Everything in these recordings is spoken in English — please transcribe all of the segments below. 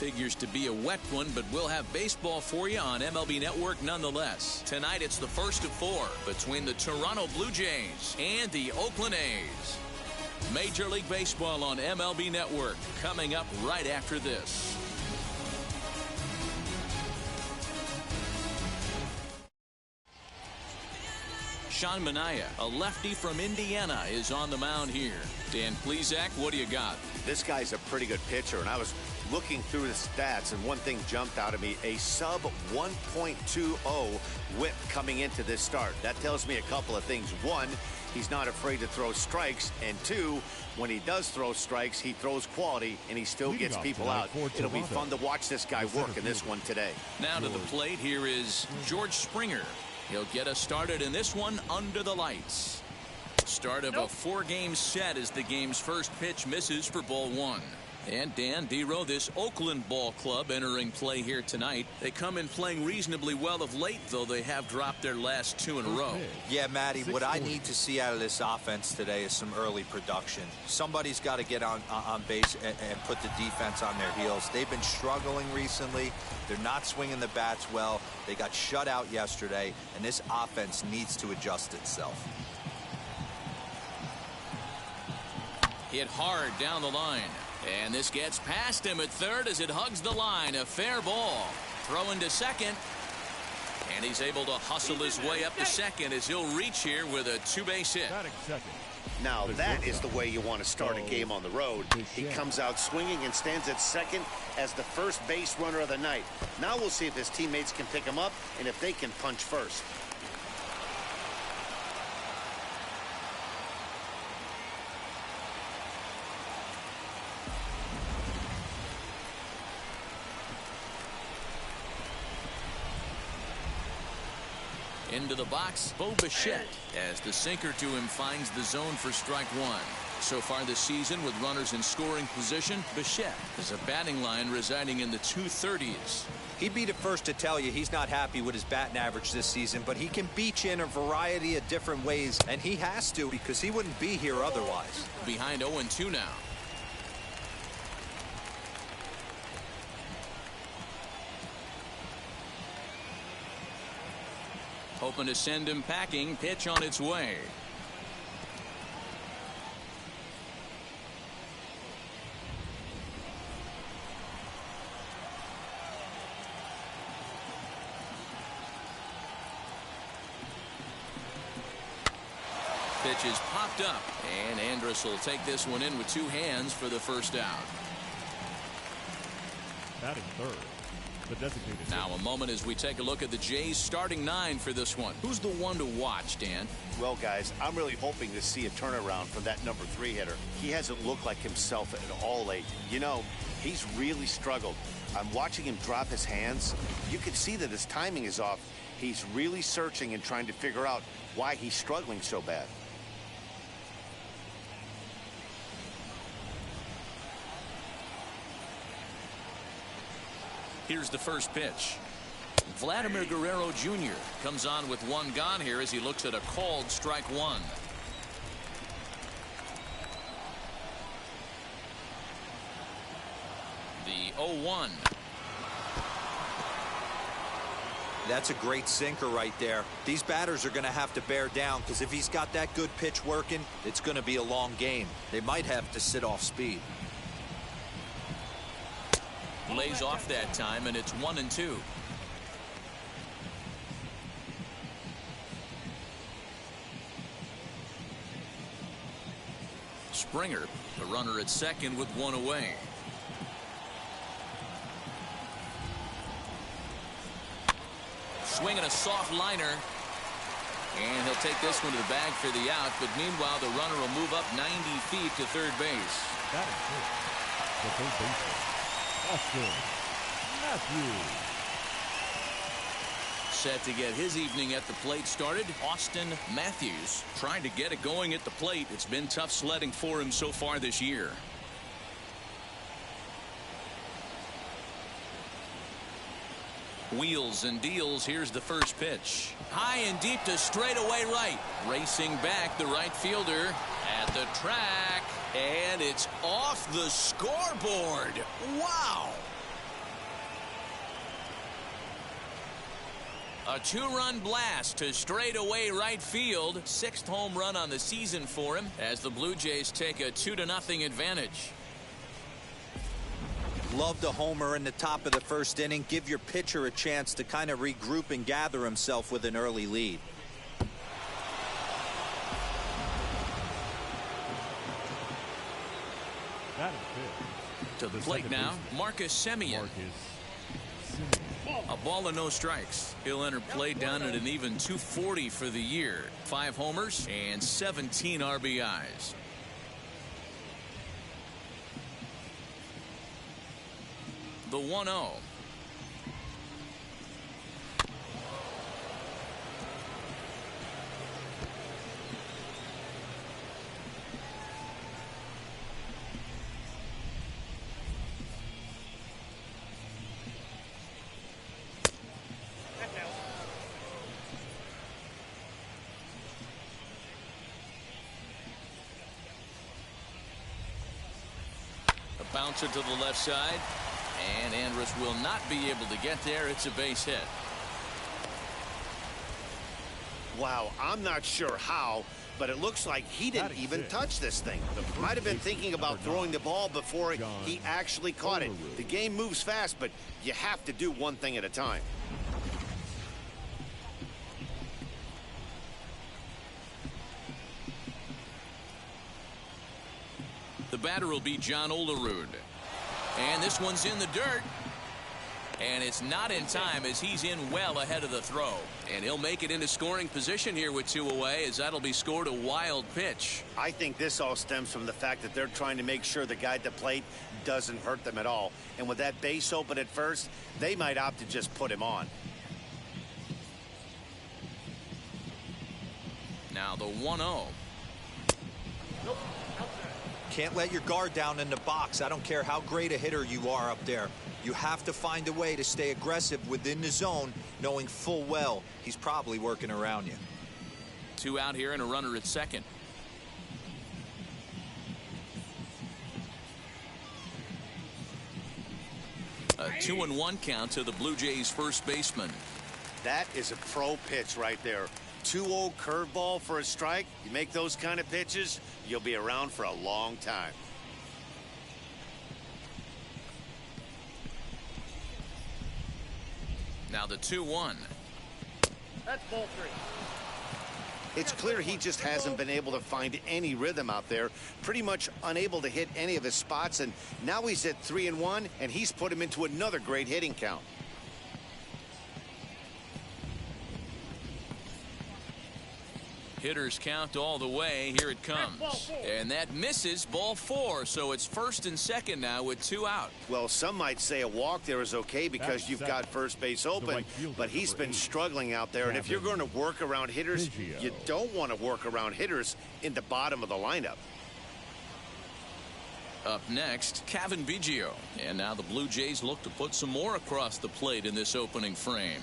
figures to be a wet one, but we'll have baseball for you on MLB Network nonetheless. Tonight it's the first of 4 between the Toronto Blue Jays and the Oakland A's. Major League Baseball on MLB Network coming up right after this. Sean Manaea, a lefty from Indiana, is on the mound here. Dan Plesac, what do you got? This guy's a pretty good pitcher, and I was looking through the stats, and one thing jumped out at me, a sub 1.20 whip coming into this start. That tells me a couple of things. One, he's not afraid to throw strikes, and two, when he does throw strikes, he throws quality, and he still gets people out. It'll be fun to watch this guy work in this one today. Now to the plate, here is George Springer. He'll get us started in this one under the lights. Start of a 4-game set as the game's first pitch misses for ball 1. And Dan Dero, this Oakland ball club entering play here tonight. They come in playing reasonably well of late, though they have dropped their last 2 in a row. Yeah, Matty, what I need to see out of this offense today is some early production. Somebody's got to get on base and put the defense on their heels. They've been struggling recently. They're not swinging the bats well. They got shut out yesterday, and this offense needs to adjust itself. Hit hard down the line. And this gets past him at third as it hugs the line. A fair ball. Throw into second. And he's able to hustle his way up to second as he'll reach here with a 2-base hit. Now that is the way you want to start a game on the road. He comes out swinging and stands at second as the first base runner of the night. Now we'll see if his teammates can pick him up and if they can punch first. Into the box, Bo Bichette, as the sinker to him finds the zone for strike 1. So far this season, with runners in scoring position, Bichette has a batting line residing in the 230s. He'd be the first to tell you he's not happy with his batting average this season, but he can beat you in a variety of different ways, and he has to because he wouldn't be here otherwise. Behind 0-2 now. Hoping to send him packing. Pitch on its way. Pitch is popped up, and Andrus will take this one in with 2 hands for the first out. Batting third. Now a moment as we take a look at the Jays starting 9 for this one. Who's the one to watch, Dan? Well, guys, I'm really hoping to see a turnaround from that number 3 hitter. He hasn't looked like himself at all late. You know, he's really struggled. I'm watching him drop his hands. You can see that his timing is off. He's really searching and trying to figure out why he's struggling so bad. Here's the first pitch. Vladimir Guerrero Jr. comes on with 1 gone here as he looks at a called strike 1. The 0-1. That's a great sinker right there. These batters are going to have to bear down because if he's got that good pitch working, it's going to be a long game. They might have to sit off speed. Lays off that time, and it's 1-2. Springer, the runner at second with 1 away. Swinging a soft liner. And he'll take this one to the bag for the out, but meanwhile the runner will move up 90 feet to third base. That is it. The third baseman, Austin Matthews. Set to get his evening at the plate started, Austin Matthews. Trying to get it going at the plate. It's been tough sledding for him so far this year. Wheels and deals. Here's the first pitch. High and deep to straightaway right. Racing back the right fielder at the track. And it's off the scoreboard. Wow. A two-run blast to straightaway right field. 6th home run on the season for him as the Blue Jays take a 2-0 advantage. Love the homer in the top of the first inning. Give your pitcher a chance to kind of regroup and gather himself with an early lead. That is To the plate now, Marcus Semien. A ball and no strikes. He'll enter play down at an even 240 for the year. 5 homers and 17 RBIs. The 1-0. A bouncer to the left side. And Andrus will not be able to get there. It's a base hit. Wow, I'm not sure how, but it looks like he didn't even touch this thing. Might have been thinking about throwing the ball before he actually caught it. The game moves fast, but you have to do one thing at a time. The batter will be John Olerud. And this one's in the dirt. And it's not in time as he's in well ahead of the throw. And he'll make it into scoring position here with 2 away as that'll be scored a wild pitch. I think this all stems from the fact that they're trying to make sure the guy at the plate doesn't hurt them at all. And with that base open at first, they might opt to just put him on. Now the 1-0. Can't let your guard down in the box. I don't care how great a hitter you are up there. You have to find a way to stay aggressive within the zone, knowing full well he's probably working around you. 2 out here and a runner at second. A 2-1 count to the Blue Jays first baseman. That is a pro pitch right there. 2-0 curveball for a strike. You make those kind of pitches, you'll be around for a long time. Now the 2-1. That's ball 3. It's clear he just hasn't been able to find any rhythm out there. Pretty much unable to hit any of his spots, and now he's at 3-1, and he's put him into another great hitting count. Hitters count all the way. Here it comes. And that misses, ball 4. So it's first and second now with 2 out. Well, some might say a walk there is okay because you've got first base open, but he's been struggling out there. And if you're going to work around hitters, you don't want to work around hitters in the bottom of the lineup. Up next, Cavan Biggio. And now the Blue Jays look to put some more across the plate in this opening frame.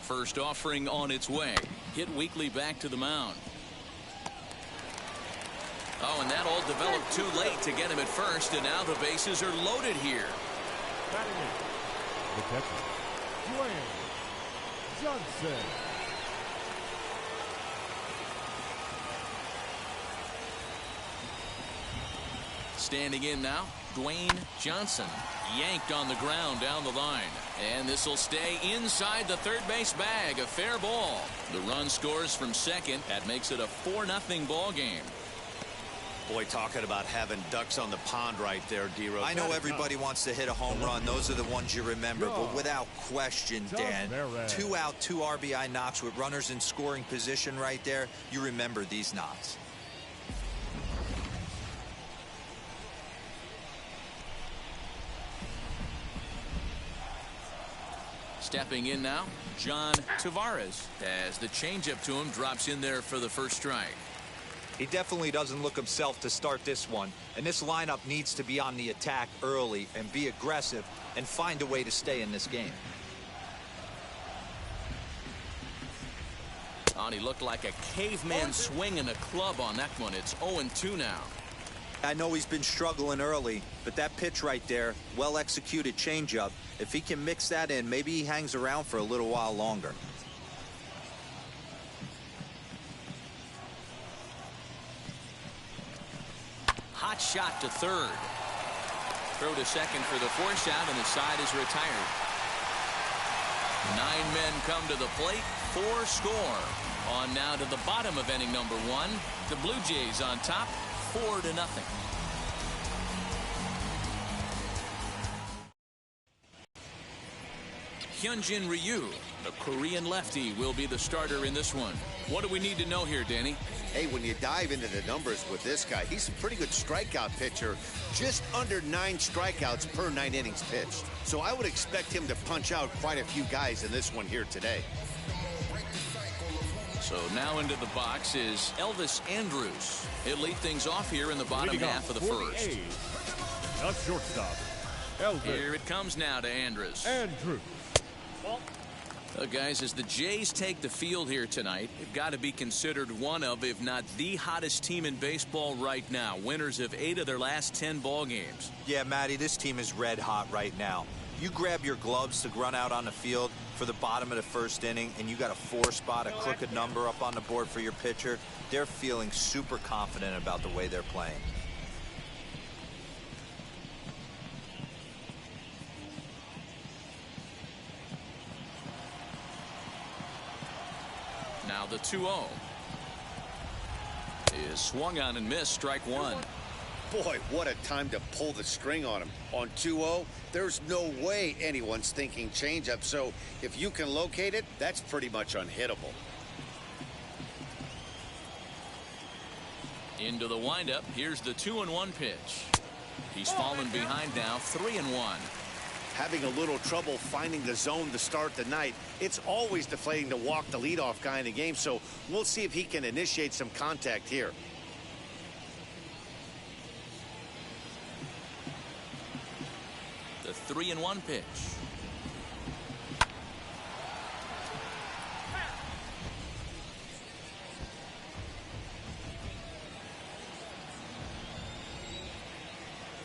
First offering on its way. Hit weakly back to the mound. Oh, and that all developed too late to get him at first, and now the bases are loaded here. The catcher, Dwayne Johnson. Standing in now, Dwayne Johnson. Yanked on the ground down the line. And this will stay inside the third base bag. A fair ball. The run scores from second. That makes it a 4-0 ball game. Boy, talking about having ducks on the pond right there, D-Rose. I know everybody wants to hit a home run. Those are the ones you remember. But without question, Dan, 2 out, 2 RBI knocks with runners in scoring position right there. You remember these knocks. Stepping in now, John Tavares, as the changeup to him drops in there for the first strike. He definitely doesn't look himself to start this one, and this lineup needs to be on the attack early and be aggressive and find a way to stay in this game. Oh, he looked like a caveman swinging a club on that one. It's 0-2 now. I know he's been struggling early, but that pitch right there, well-executed changeup, if he can mix that in, maybe he hangs around for a little while longer. Hot shot to third. Throw to second for the force out, and the side is retired. 9 men come to the plate, 4 score. On now to the bottom of inning number 1. The Blue Jays on top, 4-0. Hyunjin Ryu, the Korean lefty, will be the starter in this one. What do we need to know here, Danny? Hey, when you dive into the numbers with this guy, he's a pretty good strikeout pitcher. Just under 9 strikeouts per 9 innings pitched. So I would expect him to punch out quite a few guys in this one here today. So now into the box is Elvis Andrus. He'll lead things off here in the bottom half of the first. The shortstop, Elvis. Here it comes now to Andrus. Andrews. Guys, as the Jays take the field here tonight, they've got to be considered one of, if not the hottest team in baseball right now. Winners of 8 of their last 10 ball games. Yeah, Matty, this team is red hot right now. You grab your gloves to run out on the field for the bottom of the first inning, and you got a 4 spot, a crooked number up on the board for your pitcher. They're feeling super confident about the way they're playing. Now the 2-0 is swung on and missed, strike 1. Boy, what a time to pull the string on him. On 2-0, there's no way anyone's thinking changeup. So if you can locate it, that's pretty much unhittable. Into the windup. Here's the 2-1 pitch. He's fallen behind now, 3-1. Having a little trouble finding the zone to start the night. It's always deflating to walk the leadoff guy in the game, so we'll see if he can initiate some contact here. The 3-1 pitch.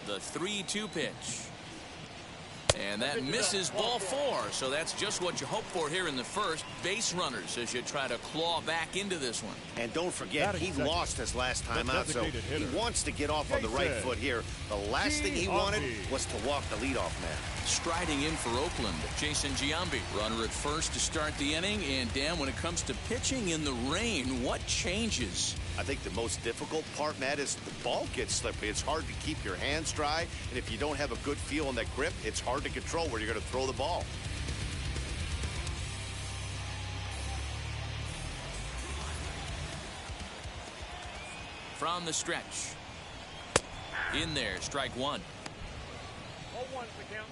The 3-2 pitch. And that misses, ball 4. So that's just what you hope for here in the first. Base runners as you try to claw back into this one. And don't forget, he lost his last time out, so he wants to get off on the right foot here. The last thing he wanted was to walk the leadoff man. Striding in for Oakland, Jason Giambi. Runner at first to start the inning. And Dan, when it comes to pitching in the rain, what changes? I think the most difficult part, Matt, is the ball gets slippery. It's hard to keep your hands dry, and if you don't have a good feel on that grip, it's hard to control where you're going to throw the ball. From the stretch. In there, strike 1. 0-1 the count.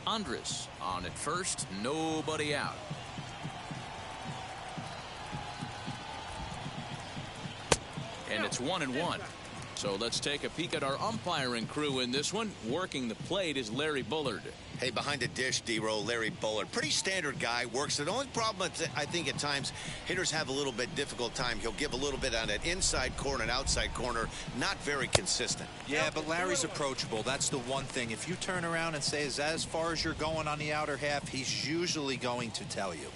Andrus on at first, nobody out. And it's 1-1. So let's take a peek at our umpiring crew in this one. Working the plate is Larry Bullard. Hey, behind the dish, D-Row, Larry Bullard. Pretty standard guy, works it. The only problem, I think, at times, hitters have a little bit difficult time. He'll give a little bit on an inside corner and outside corner. Not very consistent. Yeah, but Larry's approachable. That's the one thing. If you turn around and say, is that as far as you're going on the outer half, he's usually going to tell you.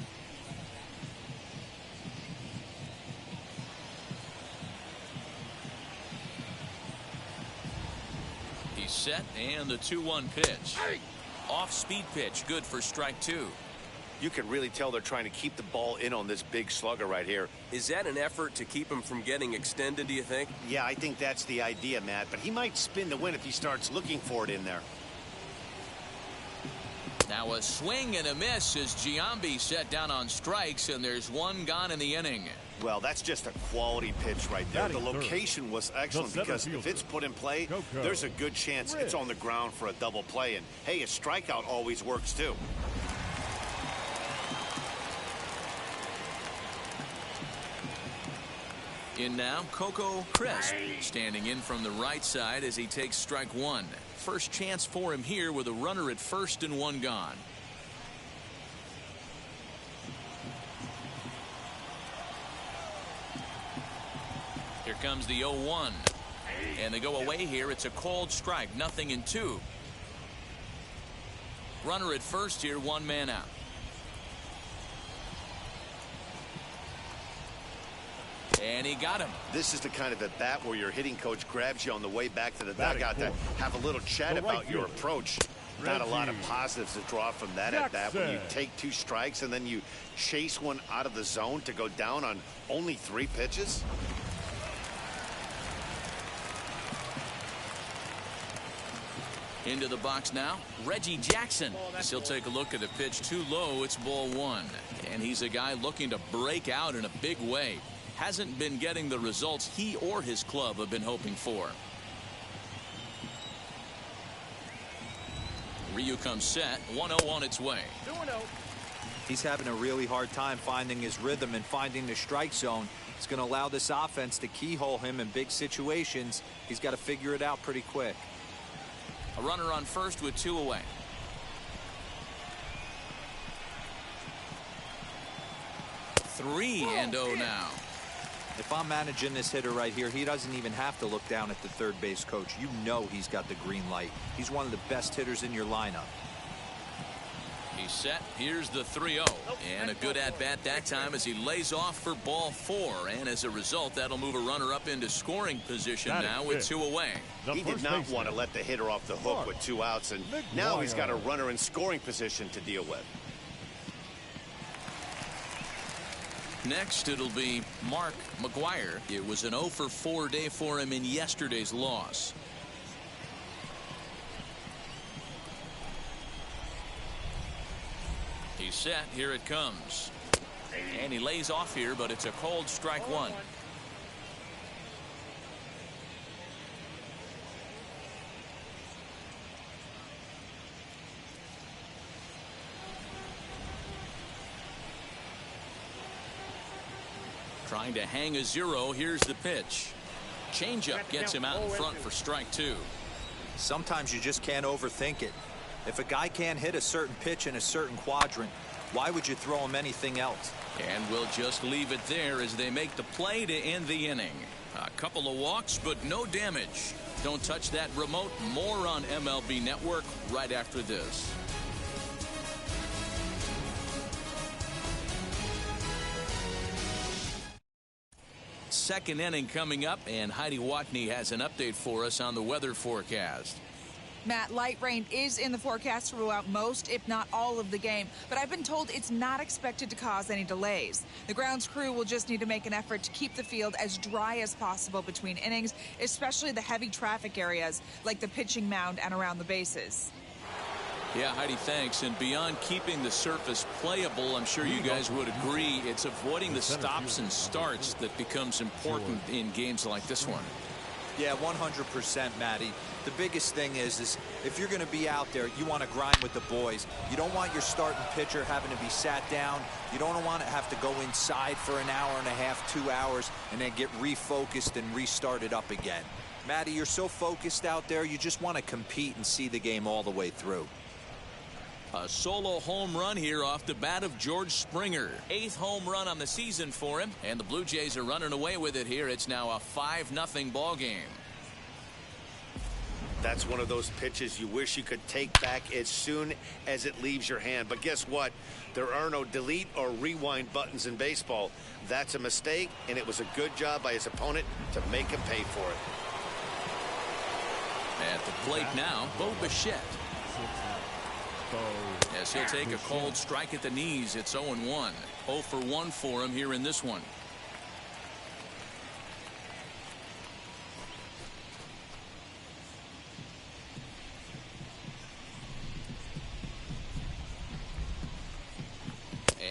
He's set, and the 2-1 pitch. Off-speed pitch, good for strike 2. You can really tell they're trying to keep the ball in on this big slugger right here. Is that an effort to keep him from getting extended, do you think? Yeah, I think that's the idea, Matt. But he might spin to win if he starts looking for it in there. Now a swing and a miss as Giambi set down on strikes, and there's 1 gone in the inning. Well, that's just a quality pitch right there. The location was excellent because if it's put in play, there's a good chance it's on the ground for a double play. And, hey, a strikeout always works, too. In now, Coco Crisp, standing in from the right side as he takes strike 1. First chance for him here with a runner at first and 1 gone. Here comes the 0-1. And they go away here. It's a called strike. 0-2. Runner at first here. 1 man out. And he got him. This is the kind of at bat where your hitting coach grabs you on the way back to the dugout to have a little chat about your approach. Not a lot of positives to draw from that at bat when you take 2 strikes and then you chase one out of the zone to go down on only 3 pitches. Into the box now, Reggie Jackson. As he'll take a look at the pitch too low. It's ball 1. And he's a guy looking to break out in a big way. Hasn't been getting the results he or his club have been hoping for. Ryu comes set. 1-0 on its way. 2-0. He's having a really hard time finding his rhythm and finding the strike zone. It's going to allow this offense to keyhole him in big situations. He's got to figure it out pretty quick. A runner on first with 2 away. 3-0 now. If I'm managing this hitter right here, he doesn't even have to look down at the third base coach. You know he's got the green light. He's one of the best hitters in your lineup. He's set. Here's the 3-0. And a good at-bat that time as he lays off for ball 4. And as a result, that'll move a runner up into scoring position now with 2 away. He did not want to let the hitter off the hook with 2 outs. And now he's got a runner in scoring position to deal with. Next, it'll be Mark McGuire. It was an 0-for-4 day for him in yesterday's loss. He's set. Here it comes. And he lays off here, but it's a cold strike 1. Trying to hang a 0. Here's the pitch. Changeup gets him out in front for strike 2. Sometimes you just can't overthink it. If a guy can't hit a certain pitch in a certain quadrant, why would you throw him anything else? And we'll just leave it there as they make the play to end the inning. A couple of walks, but no damage. Don't touch that remote. More on MLB Network right after this. Second inning coming up, and Heidi Watney has an update for us on the weather forecast. Matt, light rain is in the forecast throughout most, if not all, of the game, but I've been told it's not expected to cause any delays. The grounds crew will just need to make an effort to keep the field as dry as possible between innings, especially the heavy traffic areas like the pitching mound and around the bases. Yeah, Heidi, thanks. And beyond keeping the surface playable, I'm sure you guys would agree, it's avoiding the stops and starts that becomes important in games like this one. Yeah, 100%, Matty. The biggest thing is if you're going to be out there, you want to grind with the boys. You don't want your starting pitcher having to be sat down. You don't want to have to go inside for an hour and a half, 2 hours, and then get refocused and restarted up again. Matty, you're so focused out there, you just want to compete and see the game all the way through. A solo home run here off the bat of George Springer. 8th home run on the season for him, and the Blue Jays are running away with it here. It's now a 5-0 ball game. That's one of those pitches you wish you could take back as soon as it leaves your hand. But guess what? There are no delete or rewind buttons in baseball. That's a mistake, and it was a good job by his opponent to make him pay for it. At the plate now, Bo Bichette. As he'll take a cold strike at the knees. It's 0-1. 0-for-1 for him here in this one.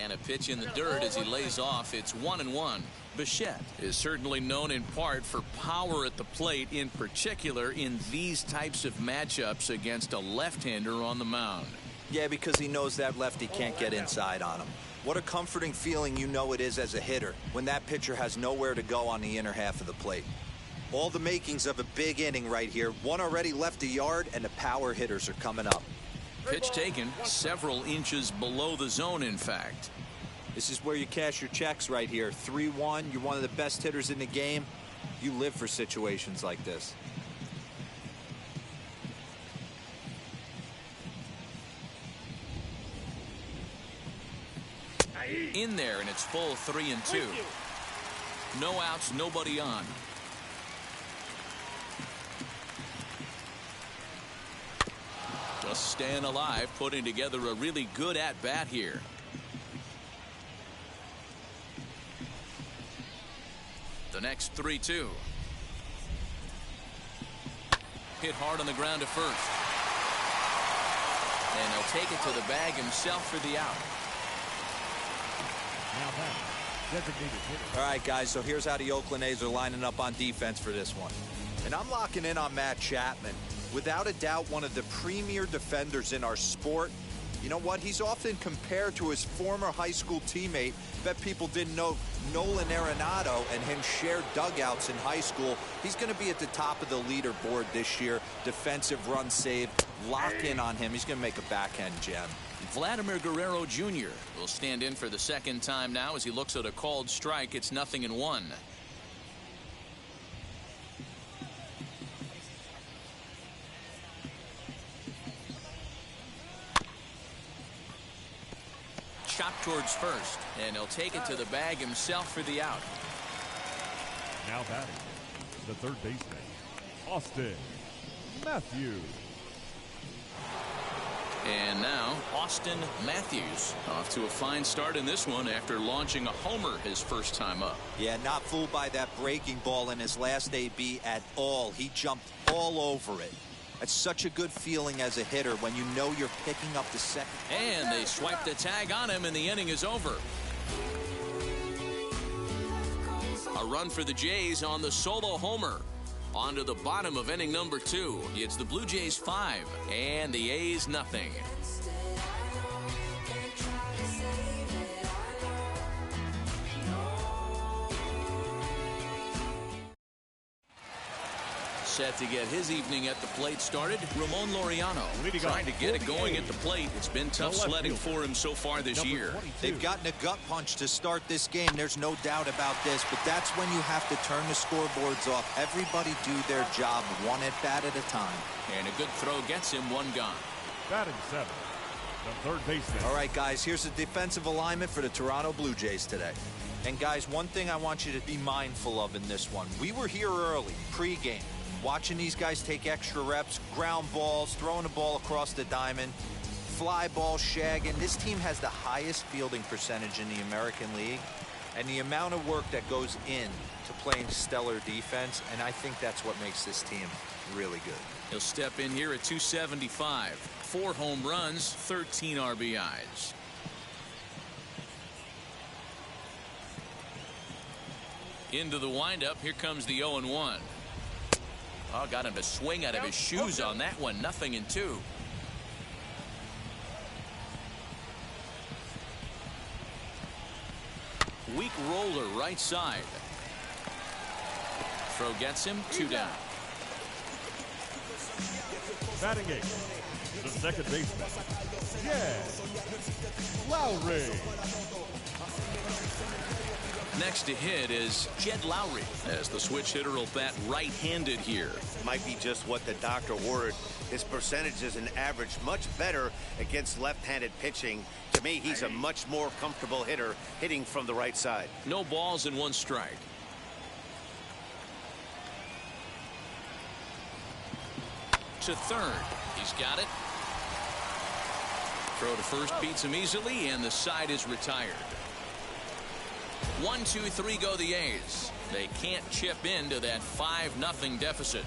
And a pitch in the dirt as he lays off. It's 1-1. Bichette is certainly known in part for power at the plate, in particular in these types of matchups against a left-hander on the mound. Yeah, because he knows that lefty can't get inside on him. What a comforting feeling you know it is as a hitter when that pitcher has nowhere to go on the inner half of the plate. All the makings of a big inning right here. One already left a yard, and the power hitters are coming up. Pitch taken several inches below the zone, in fact. This is where you cash your checks right here. 3-1. You're one of the best hitters in the game. You live for situations like this. In there, and it's full 3-2. No outs, nobody on. Just staying alive, putting together a really good at-bat here. The next 3-2. Hit hard on the ground to first. And he'll take it to the bag himself for the out. All right, guys, so here's how the Oakland A's are lining up on defense for this one. And I'm locking in on Matt Chapman. Without a doubt, one of the premier defenders in our sport. You know what? He's often compared to his former high school teammate. Bet people didn't know Nolan Arenado and him shared dugouts in high school. He's going to be at the top of the leaderboard this year. Defensive run saved. Lock in on him. He's going to make a backhand gem. Vladimir Guerrero Jr. will stand in for the second time now as he looks at a called strike. It's 0-1. Chopped towards first, and he'll take it to the bag himself for the out. Now batting, the third baseman, Austin Matthews. And now Austin Matthews off to a fine start in this one after launching a homer his first time up. Yeah, not fooled by that breaking ball in his last AB at all. He jumped all over it. That's such a good feeling as a hitter when you know you're picking up the second. And they swipe the tag on him, and the inning is over. A run for the Jays on the solo homer. On to the bottom of inning number 2. It's the Blue Jays 5 and the A's nothing. Set to get his evening at the plate started, Ramon Laureano. Trying to get it going at the plate. It's been tough sledding for him so far this year. They've gotten a gut punch to start this game. There's no doubt about this, but that's when you have to turn the scoreboards off. Everybody do their job one at bat at a time. And a good throw gets him one gone. Batting 7, the third baseman. All right, guys, here's the defensive alignment for the Toronto Blue Jays today. And, guys, one thing I want you to be mindful of in this one. We were here early, pregame. Watching these guys take extra reps, ground balls, throwing the ball across the diamond, fly ball, shagging. This team has the highest fielding percentage in the American League, and the amount of work that goes in to playing stellar defense, and I think that's what makes this team really good. He'll step in here at 275. 4 home runs, 13 RBIs. Into the windup, here comes the 0-1. Oh, got him to swing out of his shoes on that one. 0-2. Weak roller right side. Throw gets him 2 down. Batting 8, the second baseman, Jed Lowry. Next to hit is Jed Lowry, as the switch hitter will bat right-handed here. Might be just what the doctor ordered. His percentages and average much better against left-handed pitching. To me, he's a much more comfortable hitter hitting from the right side. No balls and 1 strike. To third. He's got it. Throw to first beats him easily, and the side is retired. 1, 2, 3 go the A's. They can't chip into that 5-0 deficit.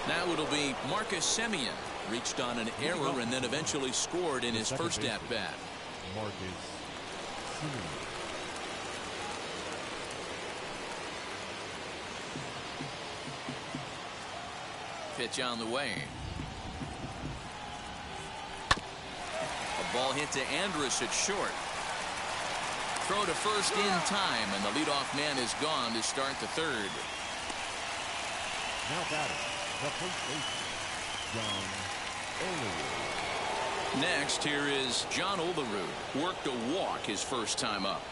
Now it'll be Marcus Semien. Reached on an error and then eventually scored in his first at-bat. Marcus Semien. Pitch on the way. Ball hit to Andrus at short. Throw to first in time, and the leadoff man is gone to start the third. Now batting, the first baseman, John Oliver. Next, here is John Olerud. Worked a walk his first time up.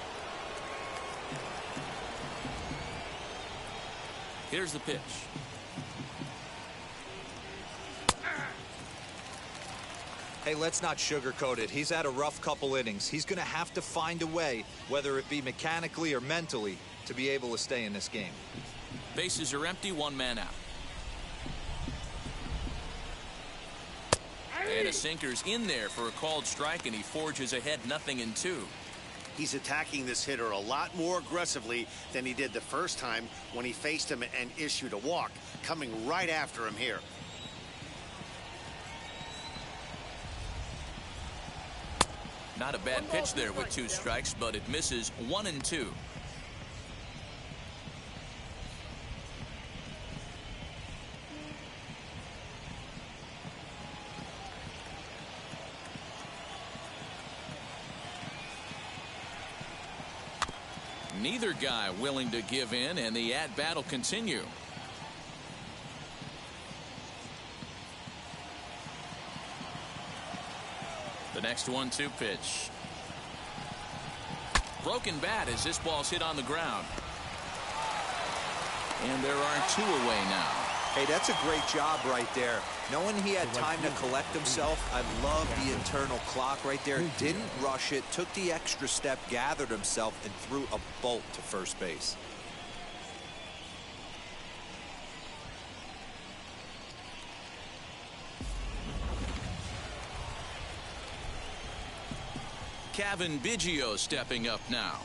Here's the pitch. Hey, let's not sugarcoat it. He's had a rough couple innings. He's going to have to find a way, whether it be mechanically or mentally, to be able to stay in this game. Bases are empty, one man out. And a sinker's in there for a called strike, and he forges ahead 0-2. He's attacking this hitter a lot more aggressively than he did the first time when he faced him and issued a walk, coming right after him here. Not a bad pitch there with 2 strikes, but it misses 1-2. Neither guy willing to give in, and the at-bat will continue. The next 1-2 pitch. Broken bat as this ball's hit on the ground. And there are 2 away now. Hey, that's a great job right there. Knowing he had time to collect himself, I love the internal clock right there. Didn't rush it, took the extra step, gathered himself, and threw a bolt to first base. Kevin Biggio stepping up now.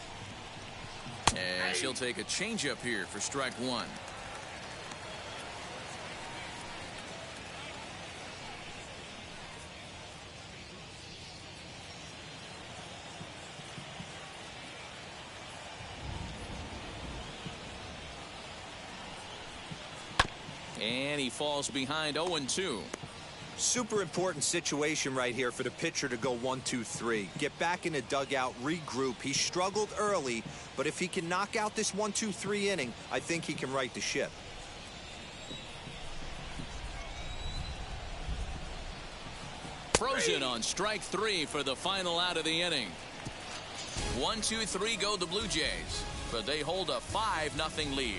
And she'll take a changeup here for strike 1. And he falls behind 0-2. Super important situation right here for the pitcher to go 1-2-3. Get back in the dugout, regroup. He struggled early, but if he can knock out this 1-2-3 inning, I think he can right the ship. Frozen on strike 3 for the final out of the inning. 1-2-3 go the Blue Jays, but they hold a 5-0 lead.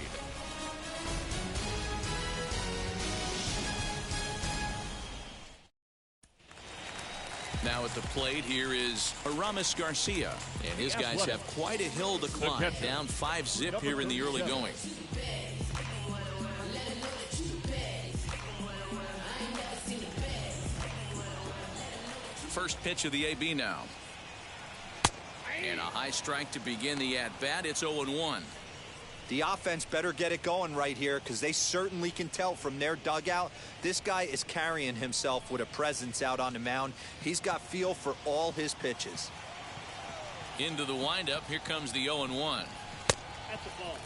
Now at the plate, here is Aramis Garcia, and his guys have quite a hill to climb. Down 5-0 here in the early going. First pitch of the AB now. And a high strike to begin the at-bat. It's 0-1. The offense better get it going right here, because they certainly can tell from their dugout this guy is carrying himself with a presence out on the mound. He's got feel for all his pitches. Into the windup. Here comes the 0-1. That's a ball.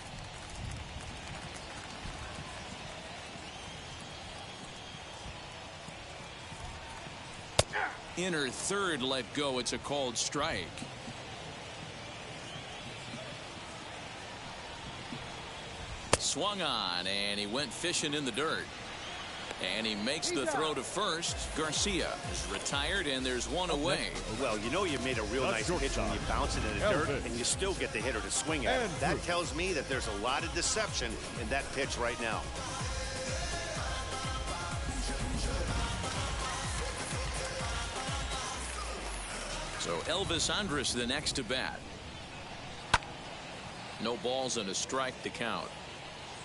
Inner third let go. It's a called strike. Swung on, and he went fishing in the dirt. And he makes the throw to first. Garcia is retired, and there's one away. Well, you know you made a real nice pitch when you bounce it in the dirt, and you still get the hitter to swing at it. That tells me that there's a lot of deception in that pitch right now. So Elvis Andrus the next to bat. No balls and a strike to count.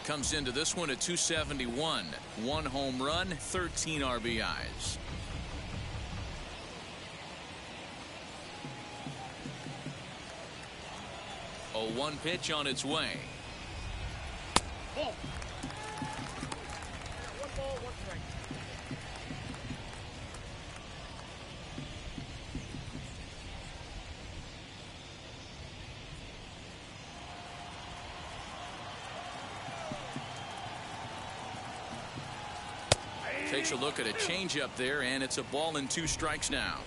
Comes into this one at 271. 1 home run, 13 RBIs. A 1 pitch on its way. Ball. 1 ball, 1 strike. Takes a look at a changeup there, and it's a ball and 2 strikes now.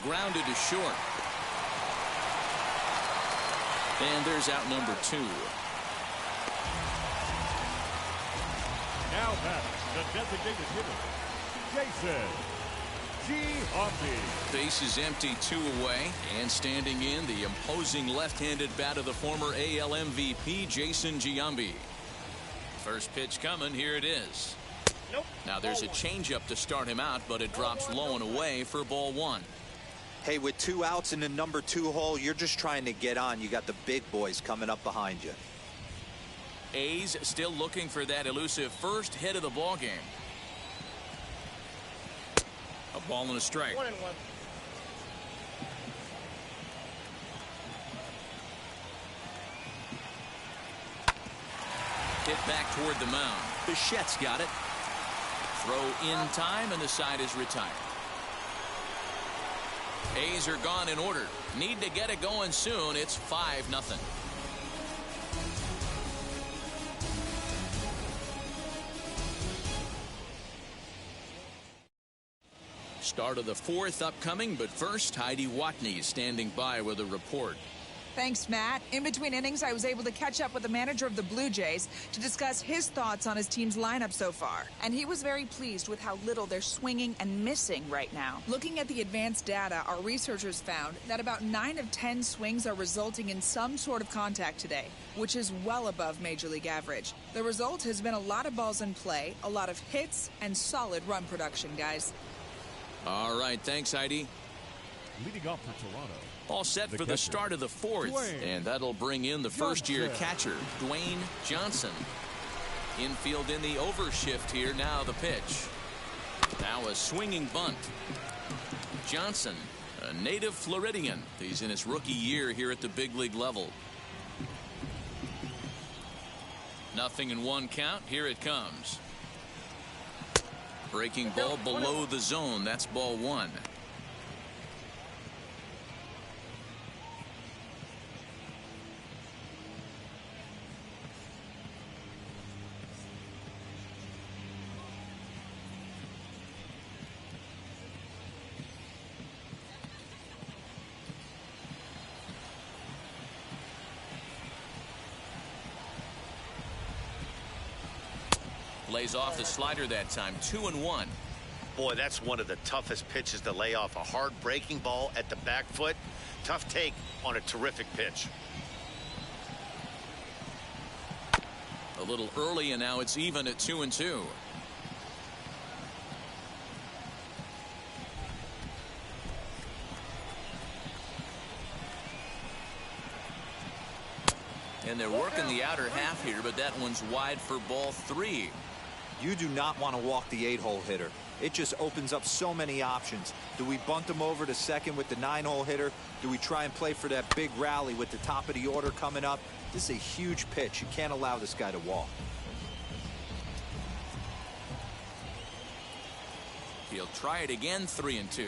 Grounded to short. And there's out number 2. Now batting, The designated hitter, Jason Giambi. Base is empty, 2 away, and standing in, the imposing left-handed bat of the former AL MVP, Jason Giambi. First pitch coming, here it is. Nope. Now there's a changeup to start him out, but it drops low and away for ball 1. Hey, with 2 outs in the number 2 hole, you're just trying to get on. You got the big boys coming up behind you. A's still looking for that elusive first hit of the ball game. A ball and a strike. 1-1. Hit back toward the mound. Bichette's got it. Throw in time, and the side is retired. A's are gone in order. Need to get it going soon. It's 5-0. Start of the 4th upcoming, but first, Heidi Watney standing by with a report. Thanks, Matt. In between innings, I was able to catch up with the manager of the Blue Jays to discuss his thoughts on his team's lineup so far. And he was very pleased with how little they're swinging and missing right now. Looking at the advanced data, our researchers found that about 9 of 10 swings are resulting in some sort of contact today, which is well above Major League average. The result has been a lot of balls in play, a lot of hits, and solid run production, guys. All right, thanks, Heidi. Leading off for Toronto. All set for the start of the 4th, and that'll bring in the first-year catcher, Dwayne Johnson. Infield in the overshift here. Now the pitch. Now a swinging bunt. Johnson, a native Floridian. He's in his rookie year here at the big league level. 0-1 count. Here it comes. Breaking ball below the zone. That's ball 1. Lays off the slider that time. 2-1. Boy, that's one of the toughest pitches to lay off. A hard breaking ball at the back foot. Tough take on a terrific pitch. A little early, and now it's even at 2-2. And they're working the outer half here, but that one's wide for ball 3. You do not want to walk the 8-hole hitter. It just opens up so many options. Do we bunt him over to second with the 9-hole hitter? Do we try and play for that big rally with the top of the order coming up? This is a huge pitch. You can't allow this guy to walk. He'll try it again. 3-2.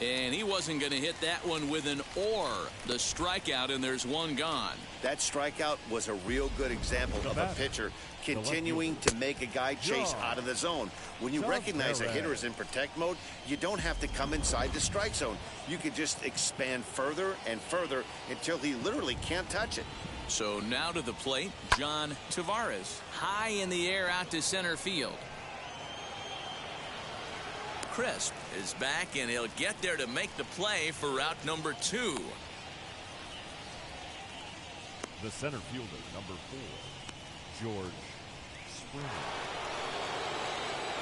And he wasn't going to hit that one with an or. The strikeout, and there's one gone. That strikeout was a real good example of a pitcher continuing to make a guy chase out of the zone. When you recognize a hitter is in protect mode, you don't have to come inside the strike zone. You can just expand further and further until he literally can't touch it. So now to the plate, John Tavares. High in the air out to center field. Crisp is back, and he'll get there to make the play for route number 2. The center fielder, number 4, George Springer.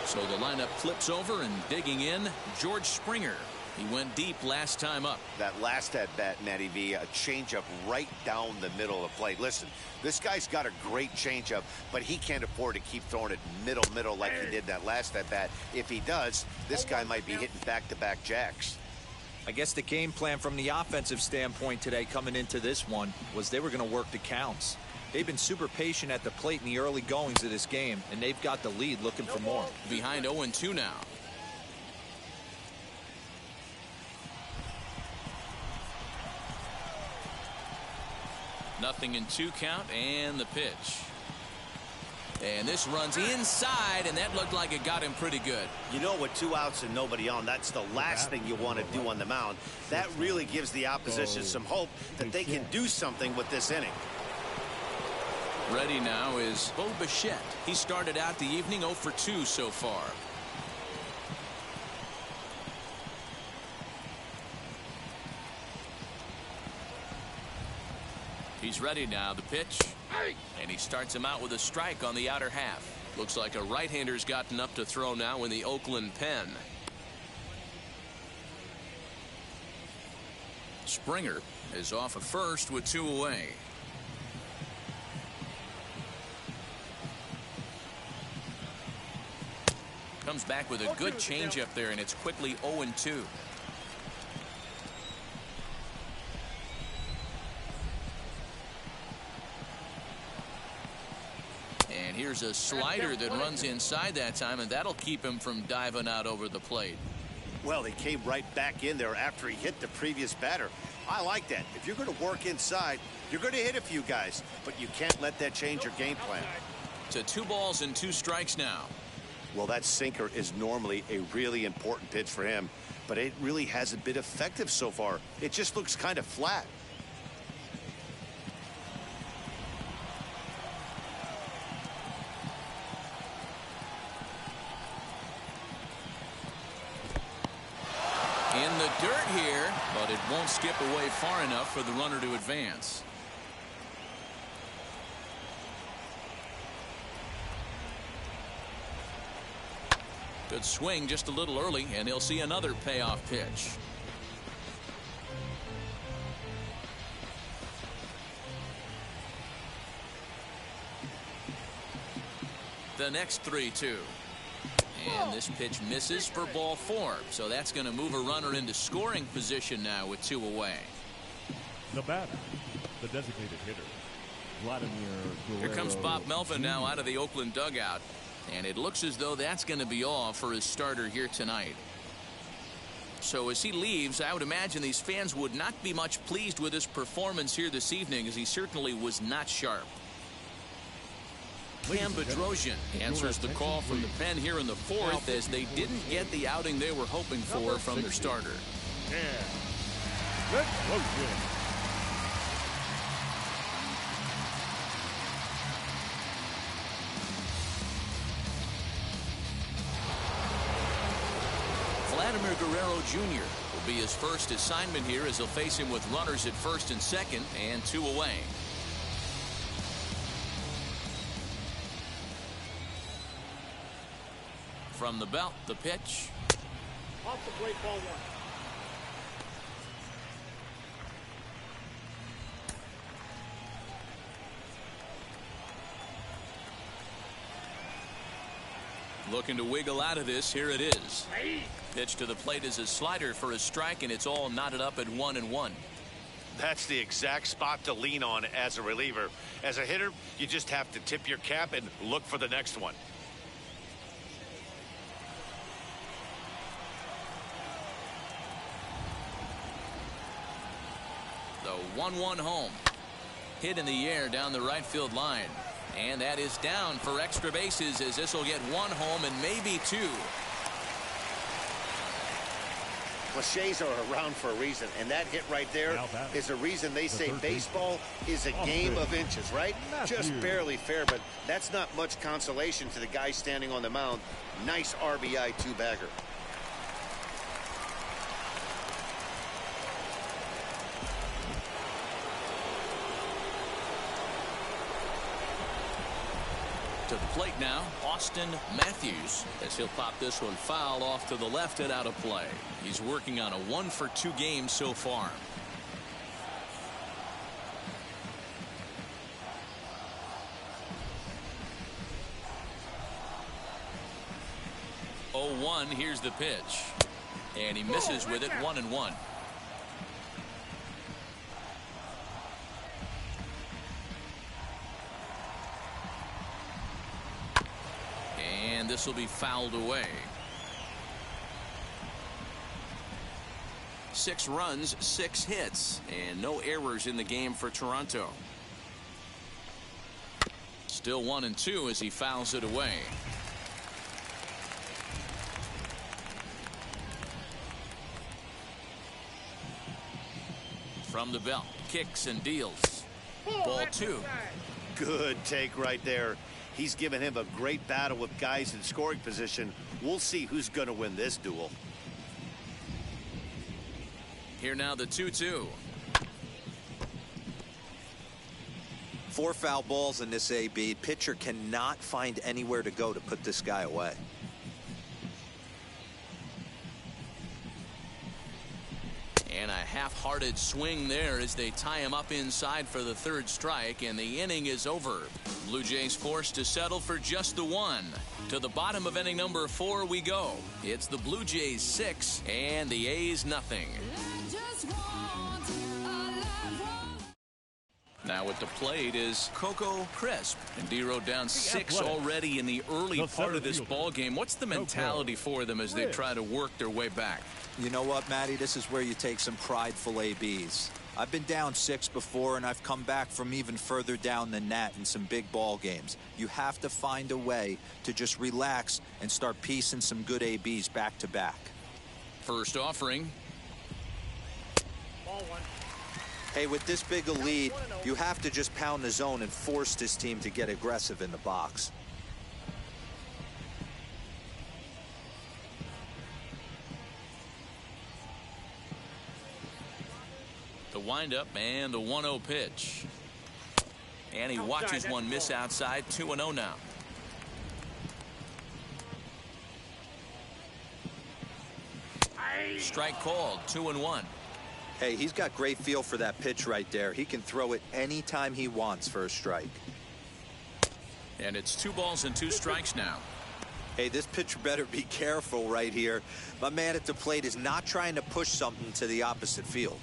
So the lineup flips over, and digging in, George Springer. He went deep last time up. That last at-bat, Matty V, a changeup right down the middle of the plate. Listen, this guy's got a great changeup, but he can't afford to keep throwing it middle like he did that last at-bat. If he does, this guy might be hitting back-to-back jacks. I guess the game plan from the offensive standpoint today coming into this one was they were going to work the counts. They've been super patient at the plate in the early goings of this game, and they've got the lead looking for more. Behind 0-2 now. Nothing in 2 count, and the pitch. And this runs inside, and that looked like it got him pretty good. You know, with 2 outs and nobody on, that's the last thing you want to do on the mound. That really gives the opposition some hope that they can do something with this inning. Ready now is Bo Bichette. He started out the evening 0 for 2 so far. He's ready now. The pitch. And he starts him out with a strike on the outer half. Looks like a right-hander's gotten up to throw now in the Oakland pen. Springer is off at first with 2 away. Comes back with a good changeup there, and it's quickly 0-2. And here's a slider that runs inside that time, and that'll keep him from diving out over the plate. Well, they came right back in there after he hit the previous batter. I like that. If you're going to work inside, you're going to hit a few guys, but you can't let that change your game plan. To 2 balls and 2 strikes now. Well, that sinker is normally a really important pitch for him, but it really hasn't been effective so far. It just looks kind of flat. In the dirt here, but it won't skip away far enough for the runner to advance. Good swing just a little early, and he'll see another payoff pitch. The next 3-2. And this pitch misses for ball 4. So that's going to move a runner into scoring position now with 2 away. The batter, the designated hitter, Vladimir Guerrero. Here comes Bob Melvin now out of the Oakland dugout. And it looks as though that's going to be all for his starter here tonight. So as he leaves, I would imagine these fans would not be much pleased with his performance here this evening, as he certainly was not sharp. Cam Bedrosian answers the call from the pen here in the 4th, as they didn't get the outing they were hoping for from their starter. Vladimir Guerrero Jr. will be his first assignment here, as he'll face him with runners at first and second and 2 away. From the belt, the pitch. Off the plate, ball 1. Looking to wiggle out of this. Here it is. Pitch to the plate is a slider for a strike, and it's all knotted up at 1-1. That's the exact spot to lean on as a reliever. As a hitter, you just have to tip your cap and look for the next one. The 1-1 home. Hit in the air down the right field line. And that is down for extra bases, as this will get 1 home and maybe 2. Cliches are around for a reason, and that hit right there is a reason they say baseball is a game of inches, right? Just barely fair, but that's not much consolation to the guy standing on the mound. Nice RBI 2-bagger. To the plate now, Austin Matthews, as he'll pop this one foul off to the left and out of play. He's working on a 1-for-2 game so far. Oh, 1, here's the pitch. And he misses with it, 1-1. And this will be fouled away. 6 runs, 6 hits, and no errors in the game for Toronto. Still 1-2 as he fouls it away. From the belt, kicks and deals. Ball 2. Good take right there. He's given him a great battle with guys in scoring position. We'll see who's going to win this duel. Here now the 2-2. 4 foul balls in this AB. Pitcher cannot find anywhere to go to put this guy away. And a half-hearted swing there as they tie him up inside for the 3rd strike, and the inning is over. Blue Jays forced to settle for just the 1. To the bottom of inning number 4 we go. It's the Blue Jays 6 and the A's nothing. Now at the plate is Coco Crisp, and D-Row down 6 already in the early part of this ball game. What's the mentality for them as they try to work their way back? You know what, Matty? This is where you take some prideful ABs. I've been down 6 before, and I've come back from even further down than that in some big ball games. You have to find a way to just relax and start piecing some good ABs back to back. First offering. Ball 1. Hey, with this big a lead, you have to just pound the zone and force this team to get aggressive in the box. The windup and the 1-0 pitch. And he watches one miss outside. 2-0 now. Strike called. 2-1. Hey, he's got great feel for that pitch right there. He can throw it anytime he wants for a strike. And it's 2 balls and 2 strikes now. Hey, this pitcher better be careful right here. My man at the plate is not trying to push something to the opposite field.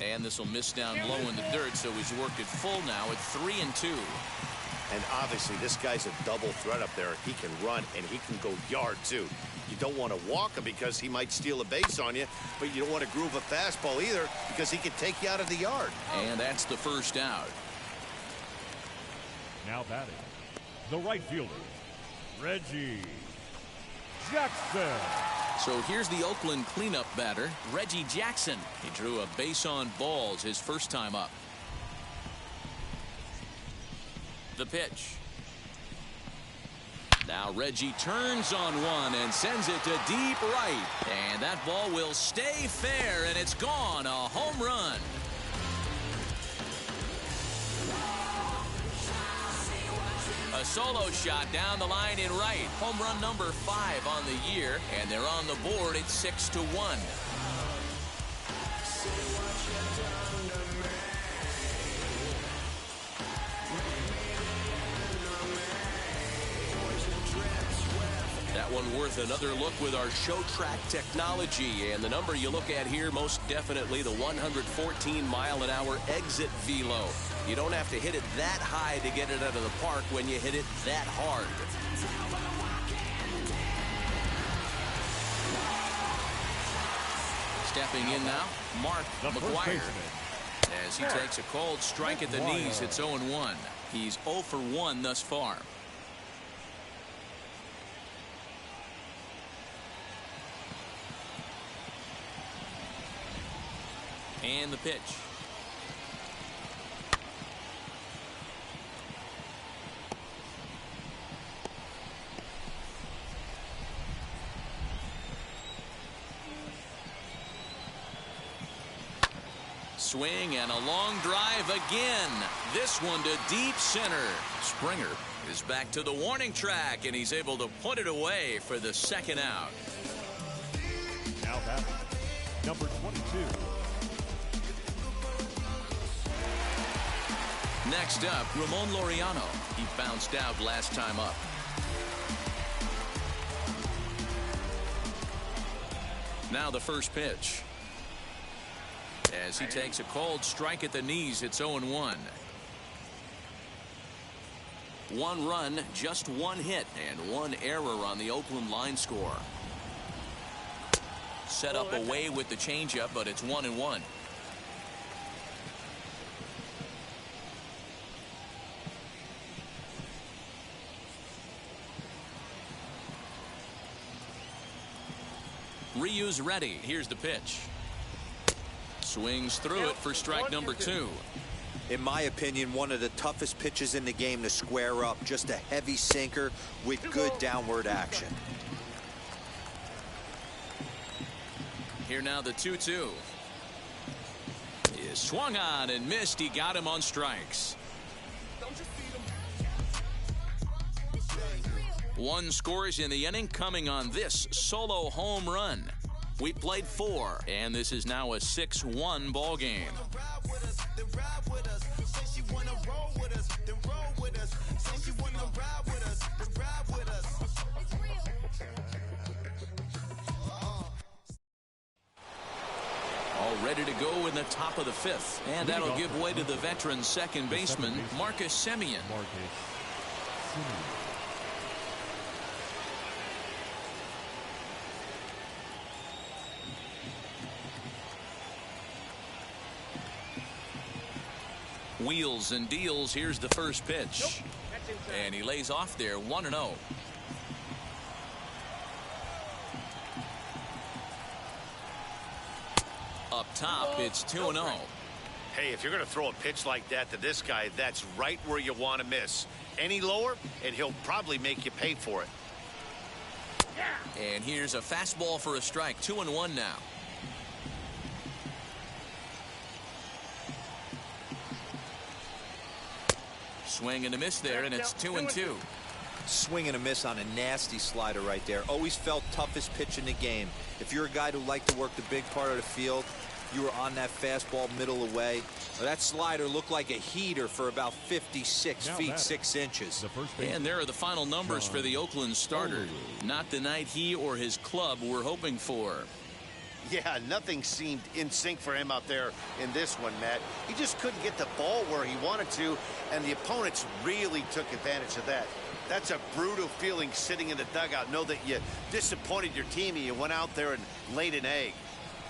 And this will miss down low in the dirt, so he's worked it full now at 3-2. And obviously this guy's a double threat up there. He can run and he can go yard too. You don't want to walk him because he might steal a base on you, but you don't want to groove a fastball either because he can take you out of the yard. And that's the first out. Now batting, the right fielder, Reggie Jackson. So here's the Oakland cleanup batter, Reggie Jackson. He drew a base on balls his first time up. The pitch. Now Reggie turns on one and sends it to deep right. And that ball will stay fair, and it's gone. A home run. A solo shot down the line in right. Home run number 5 on the year, and they're on the board at 6-1. That one worth another look with our show track technology, and the number you look at here, most definitely the 114-mile-an-hour exit velo. You don't have to hit it that high to get it out of the park when you hit it that hard. Stepping in now, Mark McGuire. As he takes a cold strike at the knees, it's 0-1. He's 0 for 1 thus far. And the pitch. Swing and a long drive again. This one to deep center. Springer is back to the warning track, and he's able to put it away for the second out. Now batting, number 22. Next up, Ramon Laureano. He bounced out last time up. Now the first pitch. As he takes a cold strike at the knees, it's 0-1. 1 run, just 1 hit, and 1 error on the Oakland line score. Set up away with the changeup, but it's 1-1. Ryu's ready. Here's the pitch. Swings through it for strike number 2. In my opinion, one of the toughest pitches in the game to square up. Just a heavy sinker with good downward action. Here now the 2-2. He is swung on and missed. He got him on strikes. One scores in the inning coming on this solo home run. We played 4, and this is now a 6-1 ball game. All ready to go in the top of the 5th, and that'll give way to the veteran second baseman, Marcus Semien. Wheels and deals. Here's the first pitch. And he lays off there, 1-0. Up top, it's 2-0. Hey, if you're going to throw a pitch like that to this guy, that's right where you want to miss. Any lower, and he'll probably make you pay for it. And here's a fastball for a strike, 2-1 now. Swing and a miss there, and it's 2-2. Swing and a miss on a nasty slider right there. Always felt toughest pitch in the game. If you're a guy who liked to work the big part of the field, you were on that fastball middle away. That slider looked like a heater for about 56 feet 6 inches. And there are the final numbers for the Oakland starter. Not the night he or his club were hoping for. Yeah, nothing seemed in sync for him out there in this one, Matt. He just couldn't get the ball where he wanted to, and the opponents really took advantage of that. That's a brutal feeling sitting in the dugout. Know that you disappointed your team and you went out there and laid an egg.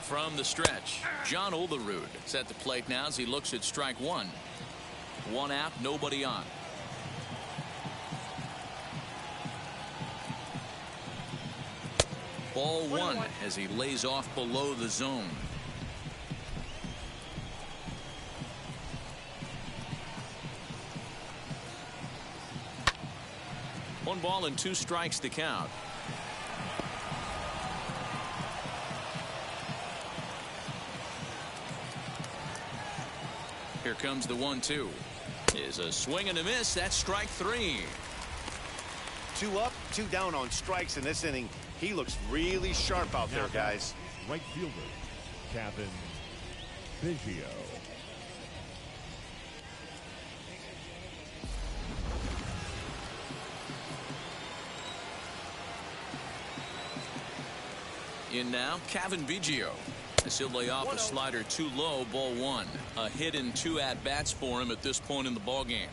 From the stretch, John Olerud is at the plate now as he looks at strike 1. 1 out, nobody on. Ball 1 as he lays off below the zone. One ball and 2 strikes to count. Here comes the 1-2. Is a swing and a miss. That's strike 3. 2 up, 2 down on strikes in this inning. He looks really sharp out there, guys. Right fielder, Kevin Biggio. In now, Kevin Biggio. As he'll lay off a slider too low, ball 1. A hit and 2 at-bats for him at this point in the ballgame.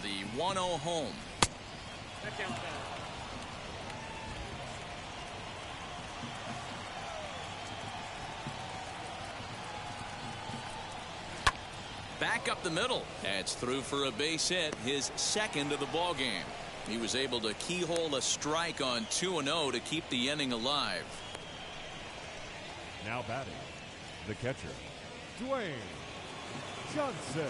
The 1-0 home. Back up the middle. That's through for a base hit, his second of the ball game. He was able to keyhole a strike on 2-0 to keep the inning alive. Now batting, the catcher, Dwayne Johnson.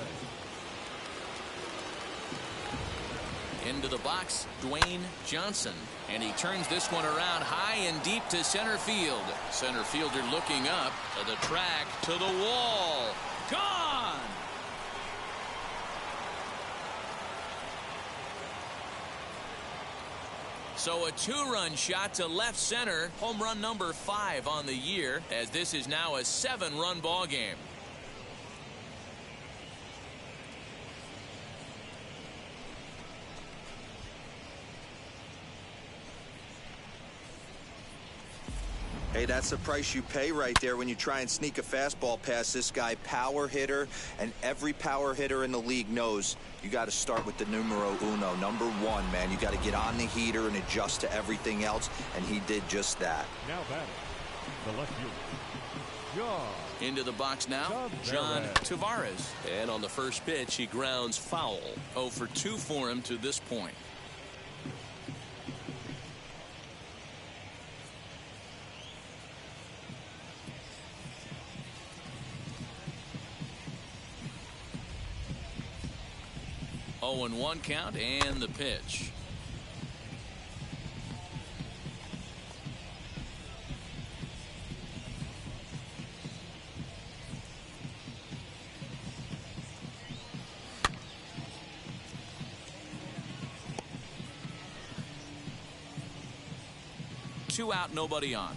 Into the box, Dwayne Johnson. And he turns this one around high and deep to center field. Center fielder looking up to the track, to the wall. Gone! So a 2-run shot to left center. Home run number 5 on the year, as this is now a 7-run ball game. Hey, that's the price you pay right there when you try and sneak a fastball past this guy. Power hitter, and every power hitter in the league knows you got to start with the numero uno, number 1, man. You got to get on the heater and adjust to everything else, and he did just that. Now batting, the left fielder, John. Into the box now, John Tavares. And on the first pitch, he grounds foul. 0 for 2 for him to this point. 0-1 count and the pitch. Two out, nobody on.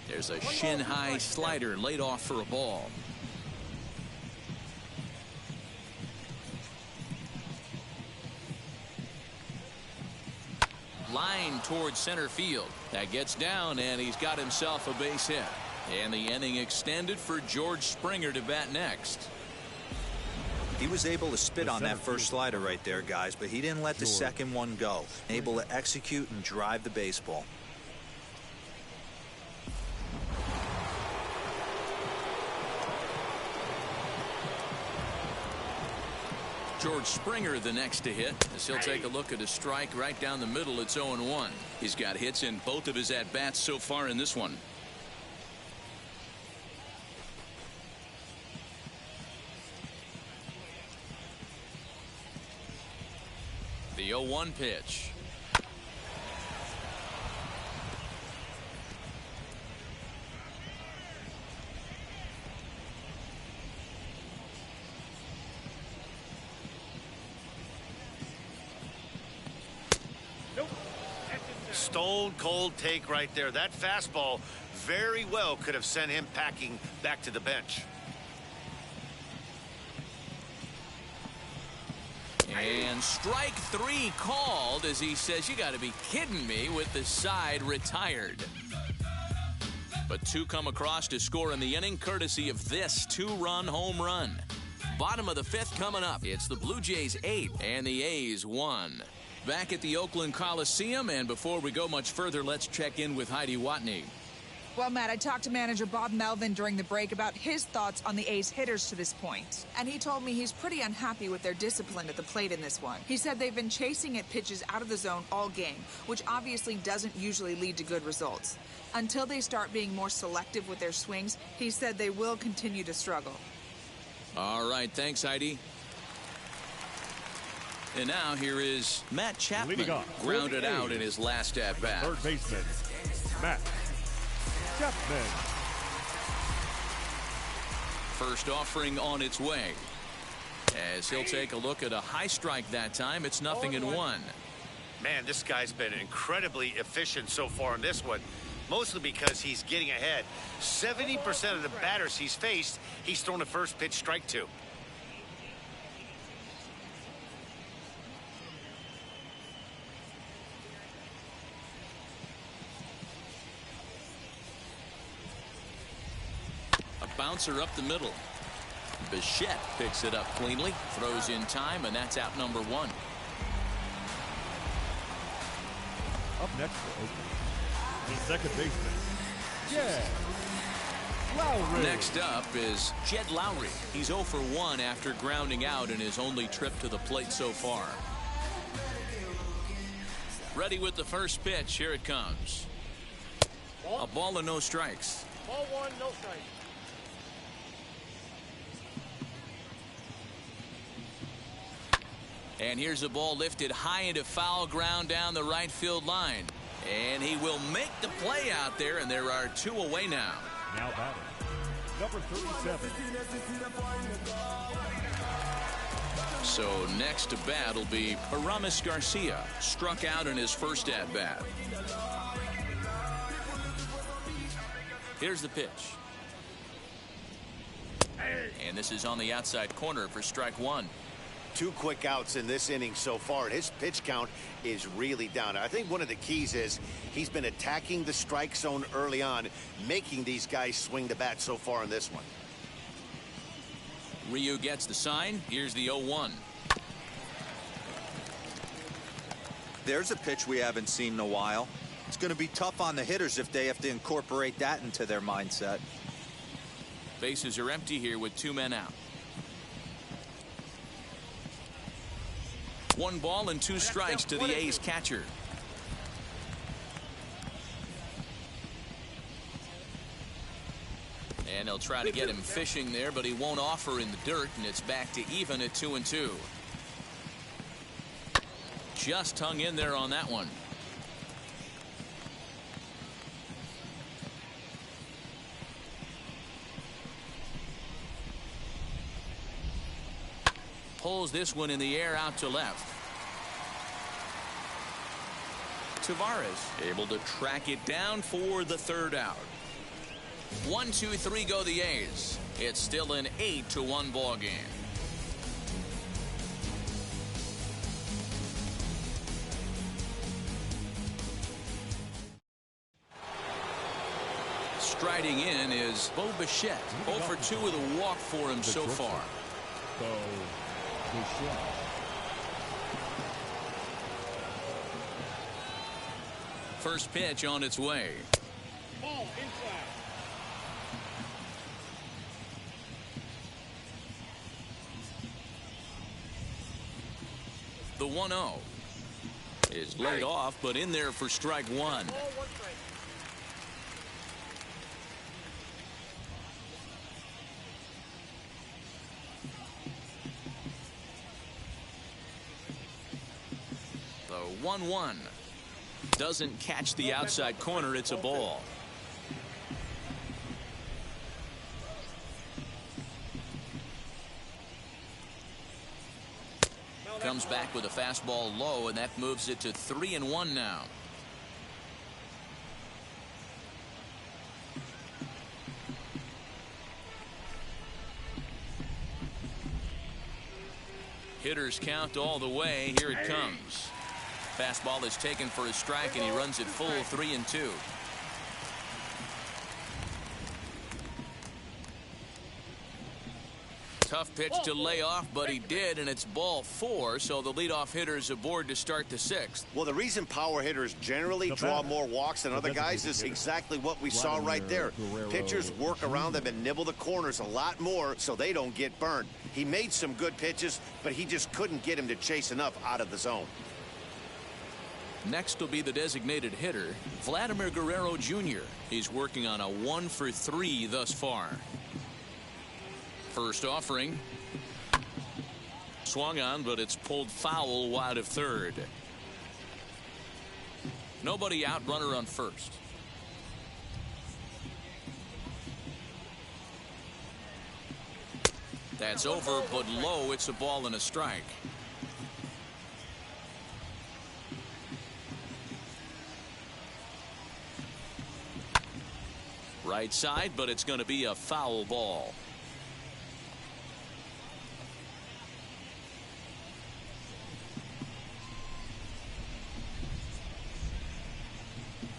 There's a shin-high slider laid off for a ball. Line towards center field. That gets down, and he's got himself a base hit. And the inning extended for George Springer to bat next. He was able to spit on that first slider right there, guys, but he didn't let the second one go. Able to execute and drive the baseball. George Springer the next to hit as he'll take a look at a strike right down the middle. It's 0-1. He's got hits in both of his at-bats so far in this one. The 0-1 pitch. Stone cold take right there. That fastball very well could have sent him packing back to the bench. And strike three called as he says, you got to be kidding me, with the side retired. But two come across to score in the inning courtesy of this two-run home run. Bottom of the fifth coming up. It's the Blue Jays 8 and the A's 1. Back at the Oakland Coliseum, and before we go much further, let's check in with Heidi Watney. Well, Matt, I talked to manager Bob Melvin during the break about his thoughts on the A's hitters to this point. And he told me he's pretty unhappy with their discipline at the plate in this one. He said they've been chasing at pitches out of the zone all game, which obviously doesn't usually lead to good results. Until they start being more selective with their swings, he said they will continue to struggle. All right, thanks, Heidi. And now here is Matt Chapman, grounded out in his last at-bat. Third baseman, Matt Chapman. First offering on its way. As he'll take a look at a high strike that time, it's 0-1. Man, this guy's been incredibly efficient so far in this one, mostly because he's getting ahead. 70% of the batters he's faced, he's thrown a first pitch strike to. Bouncer up the middle. Bichette picks it up cleanly, throws in time, and that's out number 1. Up next for Oakland, the second baseman, Jed Lowry. Next up is Jed Lowry. He's 0 for 1 after grounding out in his only trip to the plate so far. Ready with the first pitch. Here it comes. A ball and no strikes. Ball 1, no strikes. And here's a ball lifted high into foul ground down the right field line. And he will make the play out there, and there are 2 away now. Now batting, number 37. So next to bat will be Aramis Garcia, struck out in his first at-bat. Here's the pitch. And this is on the outside corner for strike 1. 2 quick outs in this inning so far, and his pitch count is really down. I think one of the keys is he's been attacking the strike zone early on, making these guys swing the bat so far in this one. Ryu gets the sign. Here's the 0-1. There's a pitch we haven't seen in a while. It's going to be tough on the hitters if they have to incorporate that into their mindset. Bases are empty here with 2 men out. 1 ball and 2 strikes to the A's catcher. And they'll try to get him fishing there, but he won't offer in the dirt, and it's back to even at 2-2. Just hung in there on that one. Pulls this one in the air out to left. Tavares able to track it down for the third out. 1, 2, 3 go the A's. It's still an 8-1 ball game. Striding in is Bo Bichette. 0 for 2 with a walk for him so far. Bo Bichette. First pitch on its way. Ball inside. The 1-0 is laid off, but in there for strike one. Ball one strike. The 1-1 doesn't catch the outside corner. It's a ball. Comes back with a fastball low, and that moves it to 3-1 now. Hitters count all the way. Here it comes. Fastball is taken for a strike, and he runs it full 3-2. Tough pitch to lay off, but he did, and it's ball 4, so the leadoff hitter is aboard to start the 6th. Well, the reason power hitters generally draw more walks than other guys is exactly what we saw right there. Pitchers work around them and nibble the corners a lot more so they don't get burned. He made some good pitches, but he just couldn't get him to chase enough out of the zone. Next will be the designated hitter, Vladimir Guerrero Jr. He's working on a 1 for 3 thus far. First offering. Swung on, but it's pulled foul wide of third. Nobody out, runner on first. That's over, but low. It's a ball and a strike. Right side, but it's going to be a foul ball.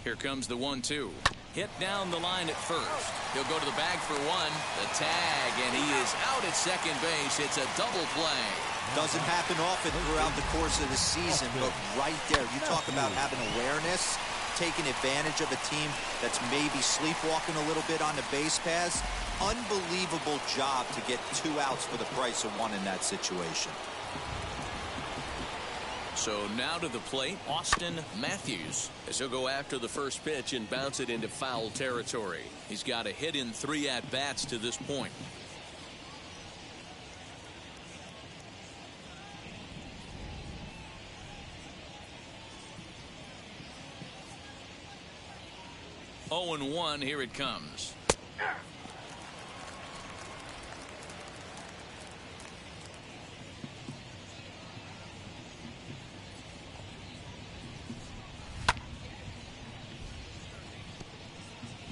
Here comes the 1-2. Hit down the line at first. He'll go to the bag for one. The tag, and he is out at second base. It's a double play. Doesn't happen often throughout the course of the season, but right there, you talk about having awareness, taking advantage of a team that's maybe sleepwalking a little bit on the base paths. Unbelievable job to get 2 outs for the price of 1 in that situation. So now to the plate, Austin Matthews, as he'll go after the first pitch and bounce it into foul territory. He's got a hit in 3 at-bats to this point. Oh, and 1, here it comes.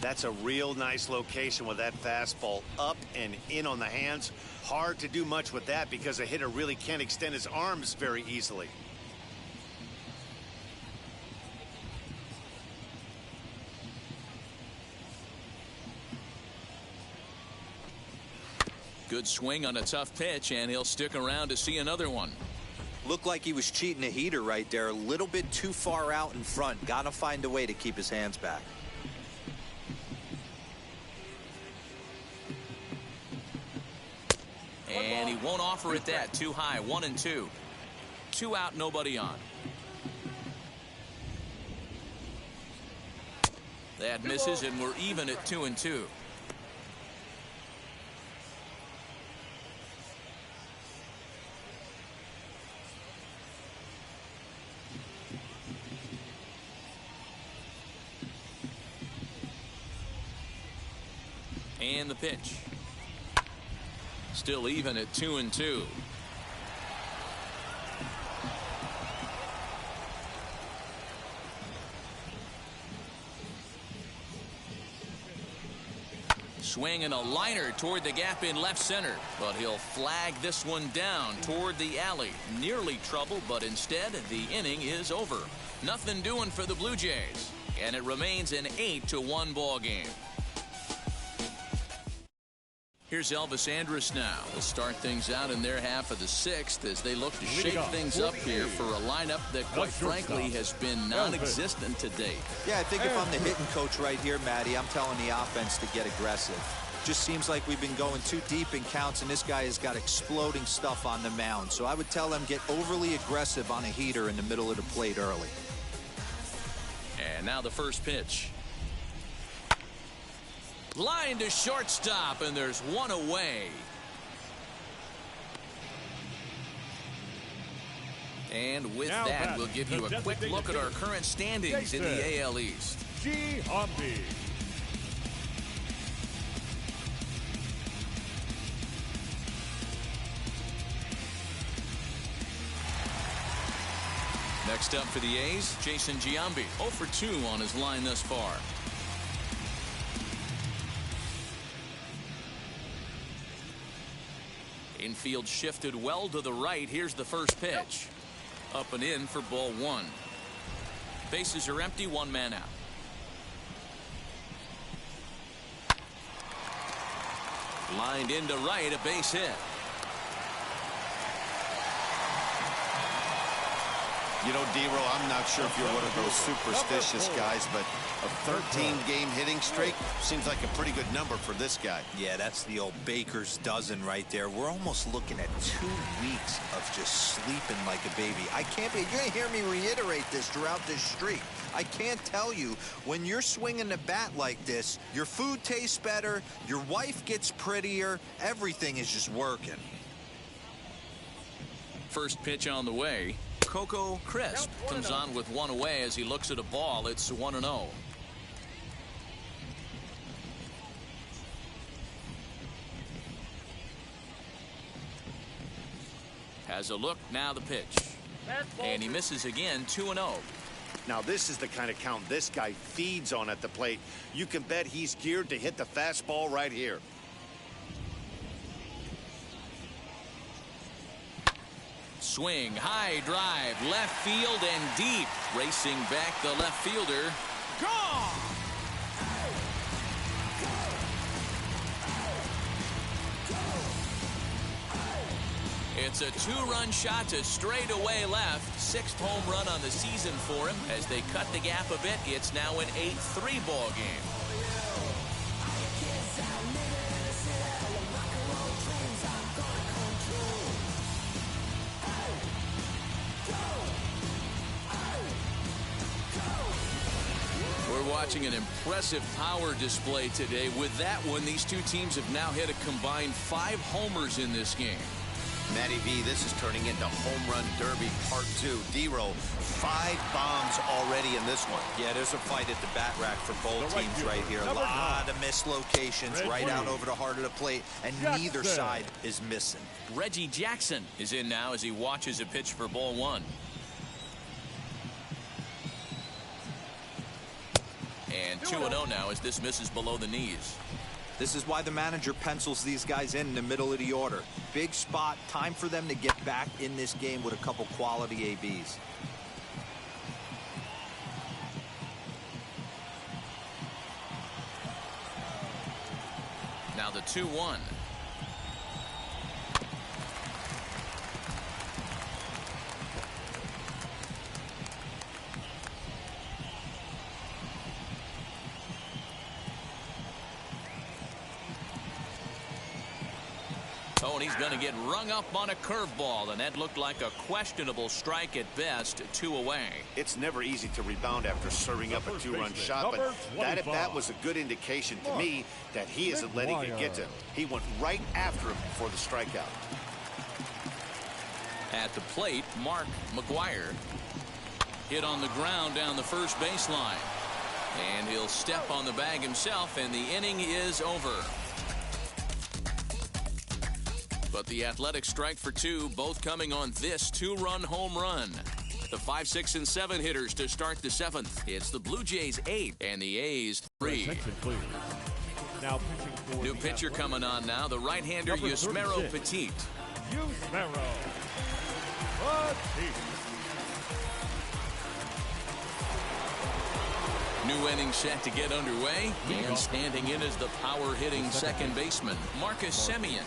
That's a real nice location with that fastball up and in on the hands. Hard to do much with that because a hitter really can't extend his arms very easily. Good swing on a tough pitch, and he'll stick around to see another one. Looked like he was cheating a heater right there. A little bit too far out in front. Got to find a way to keep his hands back. And he won't offer it that. Too high. 1-2. 2 out, nobody on. That misses, and we're even at 2-2. And the pitch. Still even at 2-2. Swing and a liner toward the gap in left center, but he'll flag this one down toward the alley. Nearly trouble, but instead the inning is over. Nothing doing for the Blue Jays, and it remains an 8-1 ball game. Here's Elvis Andrus now. We'll start things out in their half of the sixth as they look to shake things up here for a lineup that, quite frankly, has been non-existent to date. Yeah, I think if I'm the hitting coach right here, Matty, I'm telling the offense to get aggressive. Just seems like we've been going too deep in counts, and this guy has got exploding stuff on the mound. So I would tell them get overly aggressive on a heater in the middle of the plate early. And now the first pitch. Line to shortstop, and there's one away. And with that, we'll give you a quick look at our current standings in the AL East. Next up for the A's, Jason Giambi, 0 for 2 on his line thus far. Infield shifted well to the right. Here's the first pitch. Up and in for ball one. Bases are empty, one man out. Lined into right, a base hit. You know, D-Row, I'm not sure if you're one of those superstitious guys, but a 13-game hitting streak seems like a pretty good number for this guy. Yeah, that's the old baker's dozen right there. We're almost looking at 2 weeks of just sleeping like a baby. I can't be, you're going to hear me reiterate this throughout this streak. I can't tell you, when you're swinging the bat like this, your food tastes better, your wife gets prettier, everything is just working. First pitch on the way. Coco Crisp comes on with one away as he looks at a ball. It's 1-0. Has a look, now the pitch. And he misses again, 2-0. Now this is the kind of count this guy feeds on at the plate. You can bet he's geared to hit the fastball right here. Swing, high drive, left field and deep. Racing back the left fielder. Gone! It's a 2-run shot to straightaway left. 6th home run on the season for him. As they cut the gap a bit, it's now an 8-3 ball game. Watching an impressive power display today. With that one, these two teams have now hit a combined 5 homers in this game. Matty V, this is turning into Home Run Derby Part 2. D-Row, 5 bombs already in this one. Yeah, there's a fight at the bat rack for both teams right here. A lot of mislocations right out over the heart of the plate, and neither side is missing. Reggie Jackson is in now as he watches a pitch for ball one. And 2-0 now as this misses below the knees. This is why the manager pencils these guys in the middle of the order. Big spot, time for them to get back in this game with a couple quality ABs. Now the 2-1. Tony's going to get rung up on a curveball, and that looked like a questionable strike at best. 2 away. It's never easy to rebound after serving up a 2-run shot, but that at bat was a good indication to me that he isn't letting it get to him. He went right after him before the strikeout. At the plate, Mark McGuire. Hit on the ground down the first baseline. And he'll step on the bag himself, and the inning is over. but the Athletics strike for two, both coming on this two-run home run. The 5, 6, and 7 hitters to start the seventh. It's the Blue Jays 8 and the A's 3. Now pitching for New pitcher coming on now, the right-hander Yusmeiro Petit. Yusmeiro Petit. New inning set to get underway, and standing in is the power-hitting second baseman, Marcus Semien.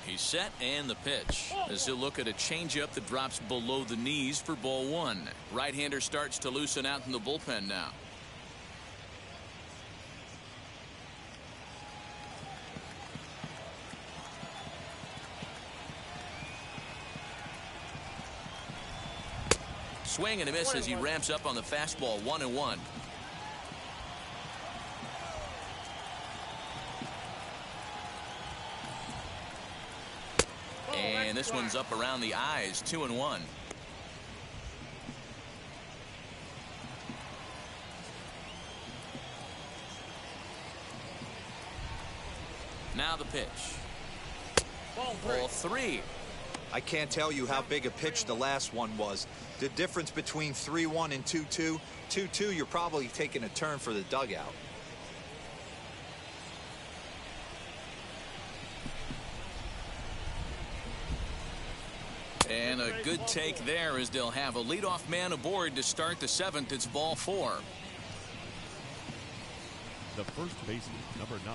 He's set, and the pitch. As he'll look at a changeup that drops below the knees for ball one. Right-hander starts to loosen out in the bullpen now. Swing and a miss as he ramps up on the fastball. 1-1. And this one's up around the eyes. 2-1. Now the pitch. Ball 3. I can't tell you how big a pitch the last one was. The difference between 3-1 and 2-2. 2-2, you're probably taking a turn for the dugout. And a good take there as they'll have a leadoff man aboard to start the seventh. It's ball 4. The first baseman, number 9.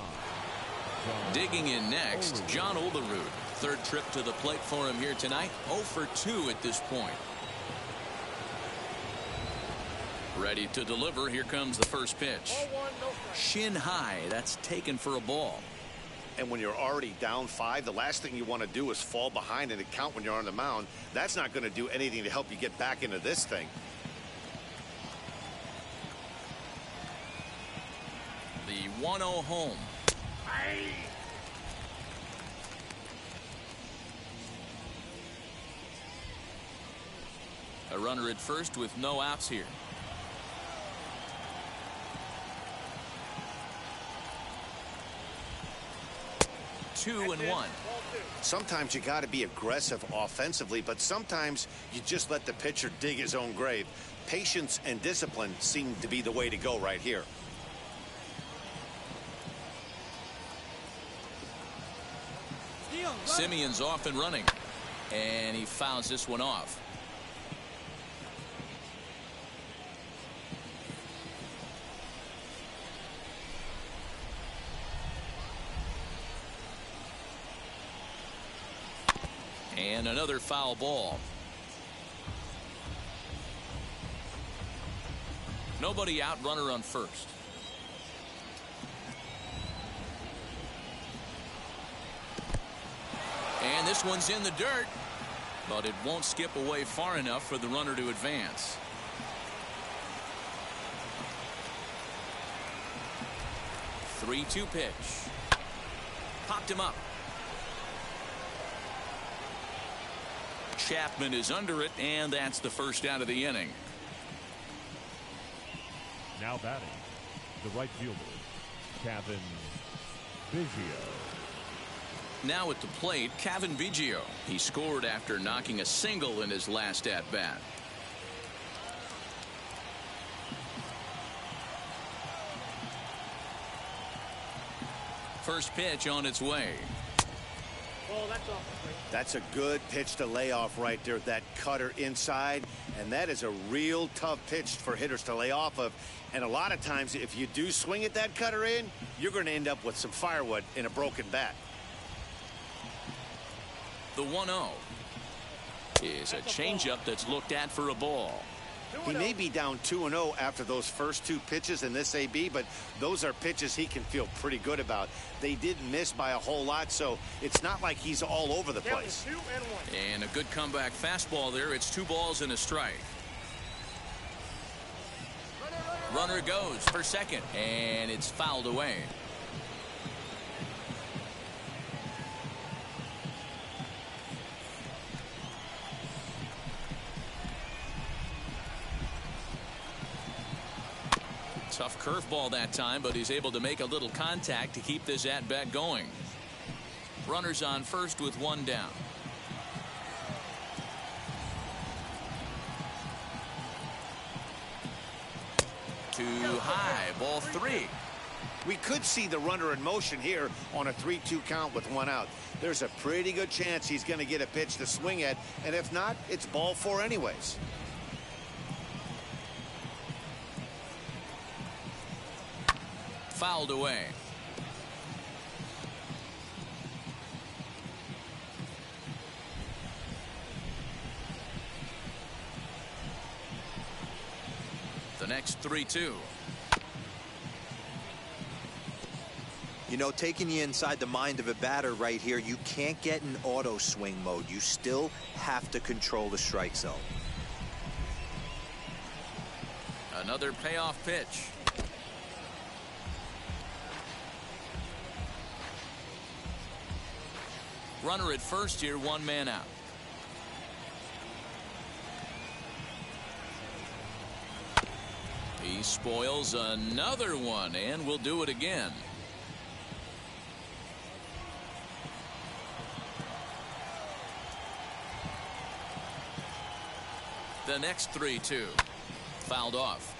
Digging in next, John Olerud. Third trip to the plate for him here tonight. 0 for 2 at this point. Ready to deliver. Here comes the first pitch. Shin high. That's taken for a ball. And when you're already down 5, the last thing you want to do is fall behind in the count when you're on the mound. That's not going to do anything to help you get back into this thing. The 1-0 home. A runner at first with no outs here. Two and 1. Sometimes you got to be aggressive offensively, but sometimes you just let the pitcher dig his own grave. Patience and discipline seem to be the way to go right here. Simeon's off and running, and he fouls this one off. And another foul ball. Nobody out, runner on first. And this one's in the dirt, but it won't skip away far enough for the runner to advance. Three-two pitch. Popped him up. Chapman is under it, and that's the first out of the inning. Now batting, the right fielder, Cavan Biggio. Now at the plate, Cavan Biggio. He scored after knocking a single in his last at-bat. First pitch on its way. That's a good pitch to lay off right there. That cutter inside, and that is a real tough pitch for hitters to lay off of. And a lot of times, if you do swing at that cutter in, you're going to end up with some firewood in a broken bat. The 1-0 is a changeup that's looked at for a ball. He may be down 2-0 after those first two pitches in this AB, but those are pitches he can feel pretty good about. They didn't miss by a whole lot, so it's not like he's all over the place. And a good comeback fastball there. It's 2 balls and a strike. Runner goes for second, and it's fouled away. Tough curveball that time, but he's able to make a little contact to keep this at-bat going. Runners on first with one down. Too high, ball 3. We could see the runner in motion here on a 3-2 count with one out. There's a pretty good chance he's going to get a pitch to swing at, and if not, it's ball 4 anyways. Fouled away. The next 3-2. You know, taking you inside the mind of a batter right here, you can't get in auto swing mode. You still have to control the strike zone. Another payoff pitch. Runner at first here, one man out. He spoils another one and will do it again. The next 3-2. Fouled off.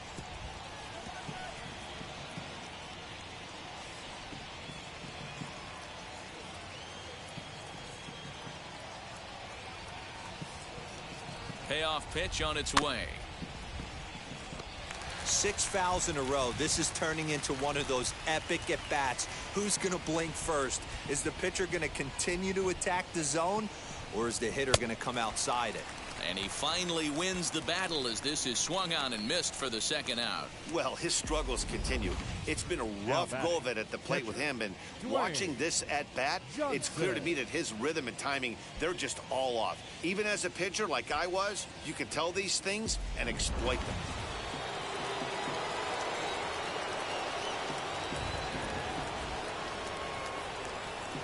Payoff pitch on its way. 6 fouls in a row. This is turning into one of those epic at-bats. Who's going to blink first? Is the pitcher going to continue to attack the zone, or is the hitter going to come outside it? And he finally wins the battle as this is swung on and missed for the second out. Well, his struggles continue. It's been a rough go of it at the plate with him, and watching this at-bat, it's clear to me that his rhythm and timing, they're just all off. Even as a pitcher like I was, you can tell these things and exploit them.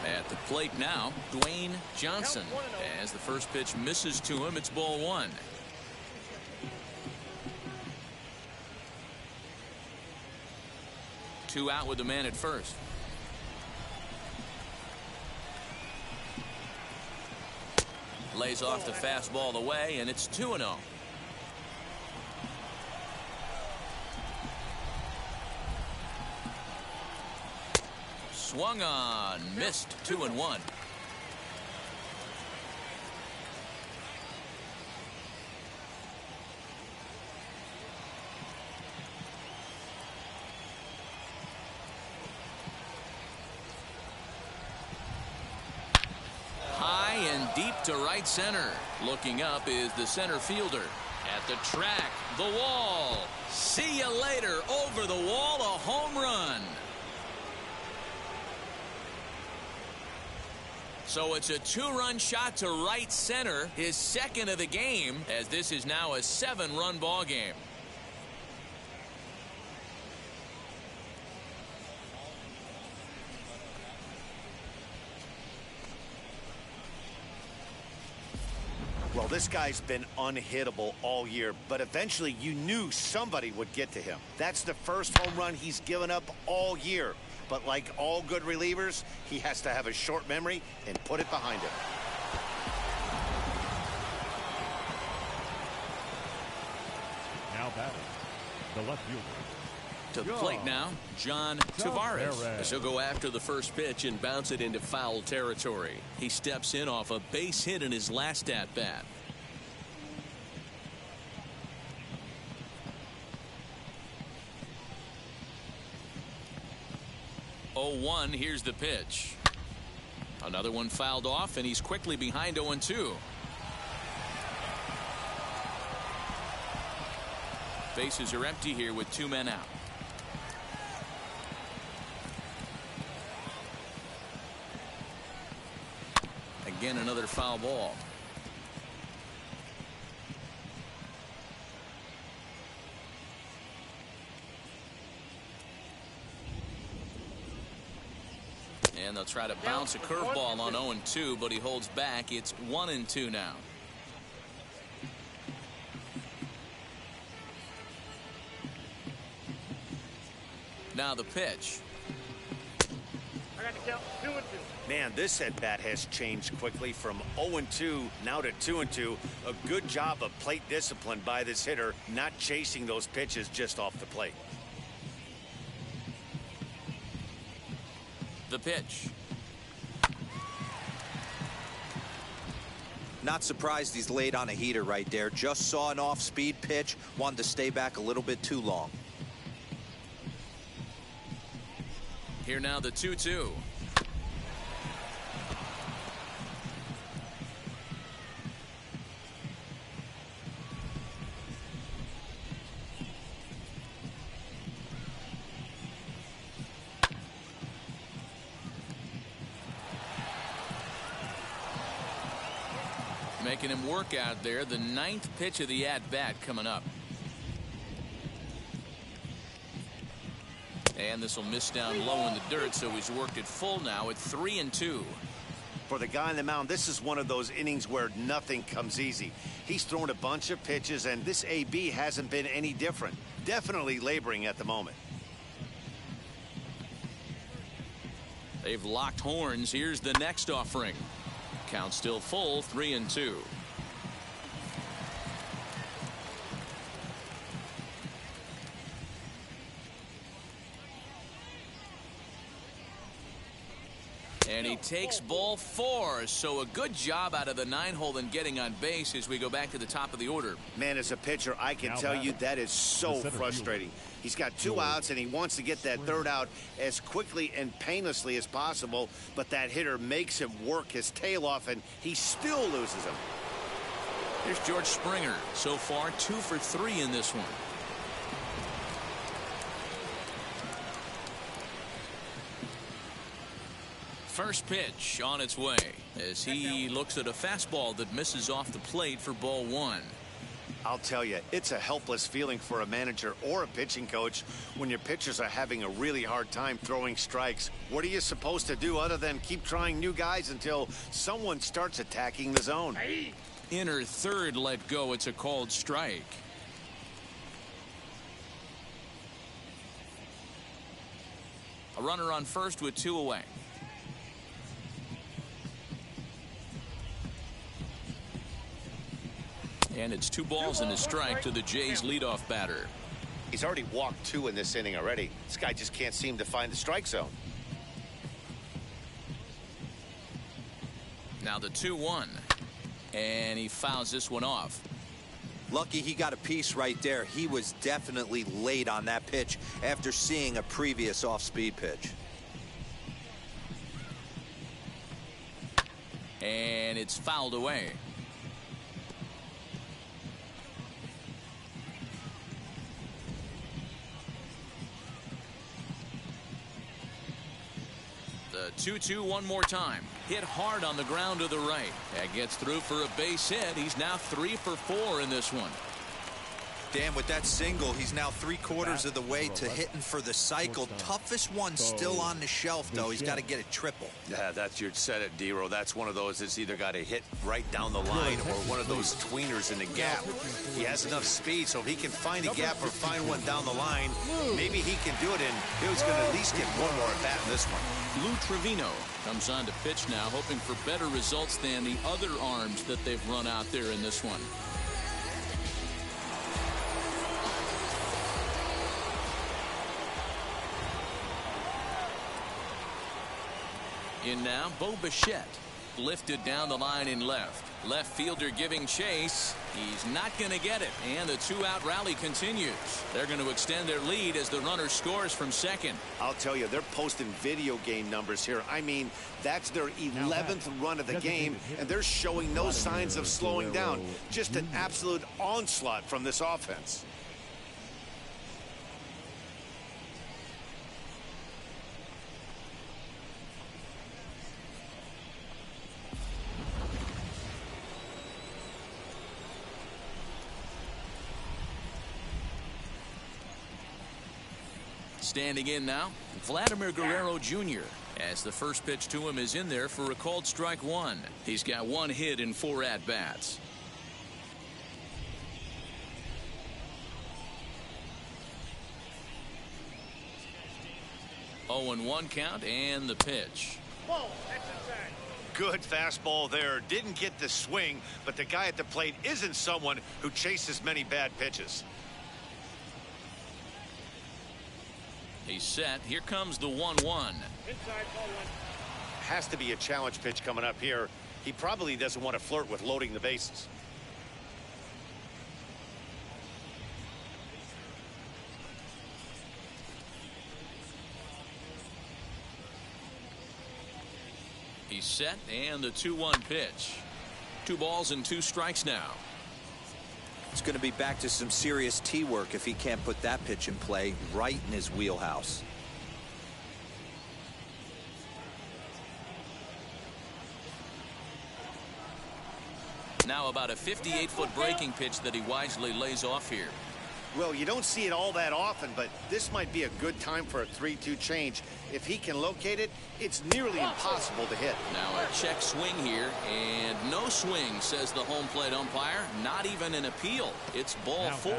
At the plate now, Dwayne Johnson. As the first pitch misses to him, it's ball 1. Two out with the man at first. Lays off the fastball away, and it's 2-0. Swung on, missed. 2-1. High and deep to right center. Looking up is the center fielder. At the track, the wall. See you later. Over the wall, a home run. So it's a 2-run shot to right center, his second of the game, as this is now a 7-run ball game. Well, this guy's been unhittable all year, but eventually you knew somebody would get to him. That's the first home run he's given up all year. But like all good relievers, he has to have a short memory and put it behind him. Now batting, the left fielder. To the plate now, John Tavares. As he'll go after the first pitch and bounce it into foul territory. He steps in off a base hit in his last at-bat. 0-1, here's the pitch. Another one fouled off, and he's quickly behind 0-2. Bases are empty here with 2 men out. Again, another foul ball. And they'll try to bounce a curveball on 0-2, but he holds back. It's 1-2 now. Now the pitch. I got to count 2-2. Man, this at-bat has changed quickly from 0-2 now to 2-2. A good job of plate discipline by this hitter, not chasing those pitches just off the plate. The pitch. Not surprised he's laid on a heater right there. Just saw an off-speed pitch, wanted to stay back a little bit too long. Here now the 2-2. Making him work out there. The 9th pitch of the at-bat coming up. And this will miss down low in the dirt, so he's worked it full now at 3-2. For the guy on the mound, this is one of those innings where nothing comes easy. He's thrown a bunch of pitches, and this AB hasn't been any different. Definitely laboring at the moment. They've locked horns. Here's the next offering. Count still full, 3-2. And he takes ball 4. So a good job out of the 9-hole in getting on base as we go back to the top of the order. Man, as a pitcher, I can tell you that is so frustrating. He's got 2 outs, and he wants to get that 3rd out as quickly and painlessly as possible, but that hitter makes him work his tail off, and he still loses him. Here's George Springer. So far, 2 for 3 in this one. First pitch on its way as he looks at a fastball that misses off the plate for ball 1. I'll tell you, it's a helpless feeling for a manager or a pitching coach when your pitchers are having a really hard time throwing strikes. What are you supposed to do other than keep trying new guys until someone starts attacking the zone? Inner third let go. It's a called strike. A runner on first with 2 away. And it's 2 balls and a strike to the Jays leadoff batter. He's already walked 2 in this inning already. This guy just can't seem to find the strike zone. Now the 2-1. And he fouls this one off. Lucky he got a piece right there. He was definitely late on that pitch after seeing a previous off-speed pitch. And it's fouled away. The 2-2 one more time. Hit hard on the ground to the right. That gets through for a base hit. He's now 3 for 4 in this one. Dan, with that single, he's now 3/4 of the way to hitting for the cycle. Toughest one still on the shelf, though. He's got to get a triple. Yeah, that's your set it, D-Row. That's one of those that's either got to hit right down the line or one of those tweeners in the gap. He has enough speed, so if he can find a gap or find one down the line, maybe he can do it, and he's going to at least get one more at bat in this one. Lou Trevino comes on to pitch now, hoping for better results than the other arms that they've run out there in this one. In now, Bo Bichette. Lifted down the line in left. Left fielder giving chase. He's not going to get it. And the 2-out rally continues. They're going to extend their lead as the runner scores from second. I'll tell you, they're posting video game numbers here. I mean, that's their 11th run of the game, and they're showing no signs of slowing down. Just an absolute onslaught from this offense. Standing in now, Vladimir Guerrero Jr. as the first pitch to him is in there for a called strike 1. He's got 1 hit in 4 at-bats. 0-1 count and the pitch. Ball. That's inside. Good fastball there. Didn't get the swing, but the guy at the plate isn't someone who chases many bad pitches. He's set. Here comes the 1-1. Inside, ball one. Has to be a challenge pitch coming up here. He probably doesn't want to flirt with loading the bases. He's set, and the 2-1 pitch. 2 balls and 2 strikes now. It's going to be back to some serious tee work if he can't put that pitch in play right in his wheelhouse. Now about a 58-foot breaking pitch that he wisely lays off here. Well, you don't see it all that often, but this might be a good time for a 3-2 change. If he can locate it, it's nearly impossible to hit. Now a check swing here, and no swing, says the home plate umpire. Not even an appeal. It's ball 4.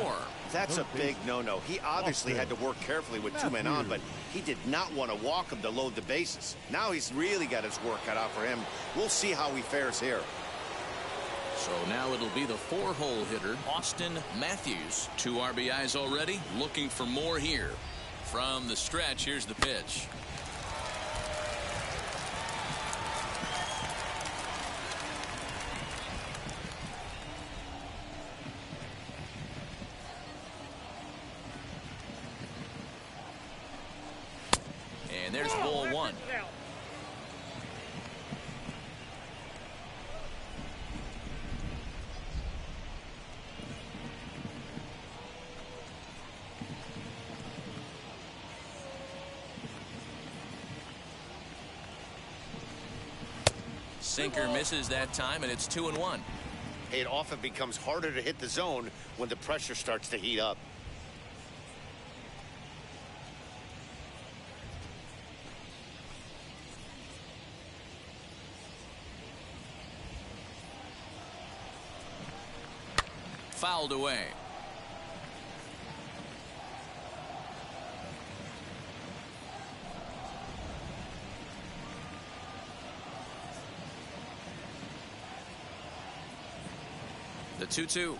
That's a big no-no. He obviously had to work carefully with 2 men on, but he did not want to walk him to load the bases. Now he's really got his work cut out for him. We'll see how he fares here. So now it'll be the 4-hole hitter, Austin Matthews. 2 RBIs already, looking for more here. From the stretch, here's the pitch. And there's ball 1. Sinker misses that time, and it's 2-1. It often becomes harder to hit the zone when the pressure starts to heat up. Fouled away. The 2-2.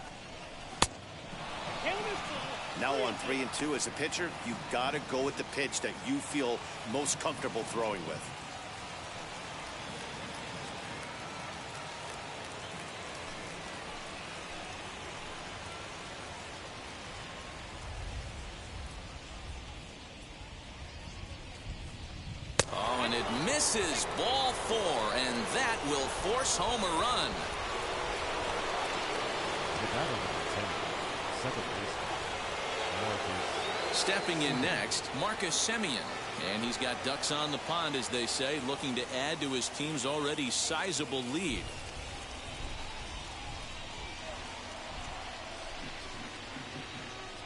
Now on 3-2 as a pitcher, you've got to go with the pitch that you feel most comfortable throwing with. Oh, and it misses. Ball 4, and that will force home a run. Stepping in next, Marcus Semien. And he's got ducks on the pond, as they say, looking to add to his team's already sizable lead.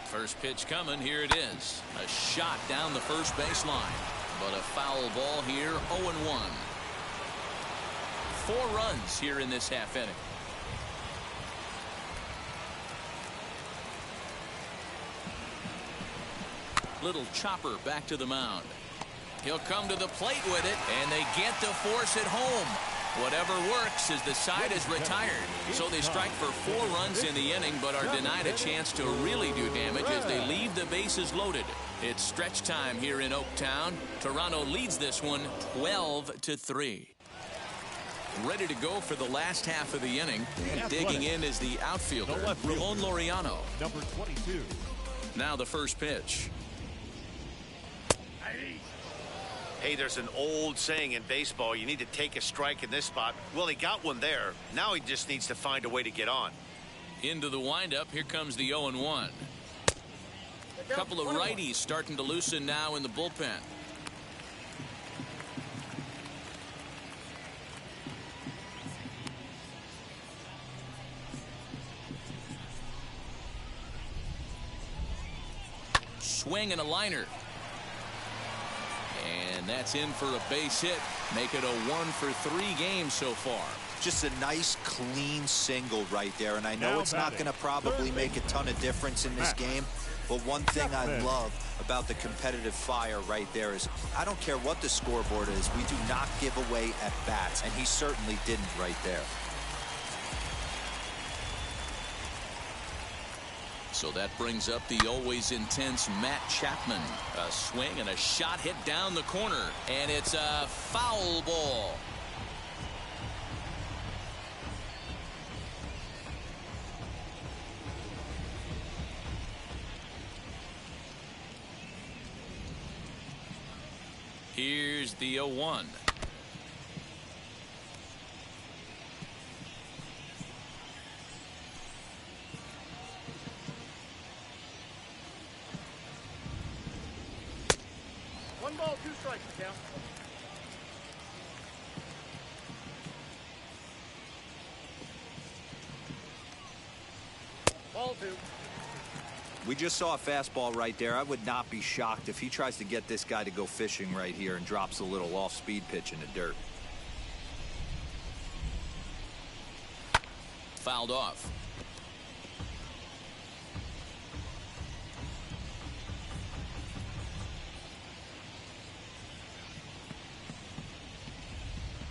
First pitch coming. Here it is. A shot down the first baseline. But a foul ball here, 0-1. 4 runs here in this half inning. Little chopper back to the mound. He'll come to the plate with it, and they get to force it home. Whatever works as the side is retired. So they strike for 4 runs in the inning, but are denied a chance to really do damage as they leave the bases loaded. It's stretch time here in Oaktown. Toronto leads this one 12-3. Ready to go for the last half of the inning. And digging in is the outfielder, Ramon Laureano. Number 22. Now the first pitch. Hey, there's an old saying in baseball, you need to take a strike in this spot. Well, he got one there. Now he just needs to find a way to get on. Into the windup. Here comes the 0-1. A couple of righties starting to loosen now in the bullpen. Swing and a liner. And that's in for a base hit. Make it a 1-for-3 game so far. Just a nice, clean single right there. And I know it's not going to probably make a ton of difference in this game, But one thing I love about the competitive fire right there is I don't care what the scoreboard is. We do not give away at bats, and he certainly didn't right there. So that brings up the always intense Matt Chapman. A swing and a shot hit down the corner, and it's a foul ball. Here's the 0-1. One ball, 2 strikes, count. Ball 2. We just saw a fastball right there. I would not be shocked if he tries to get this guy to go fishing right here and drops a little off-speed pitch in the dirt. Fouled off.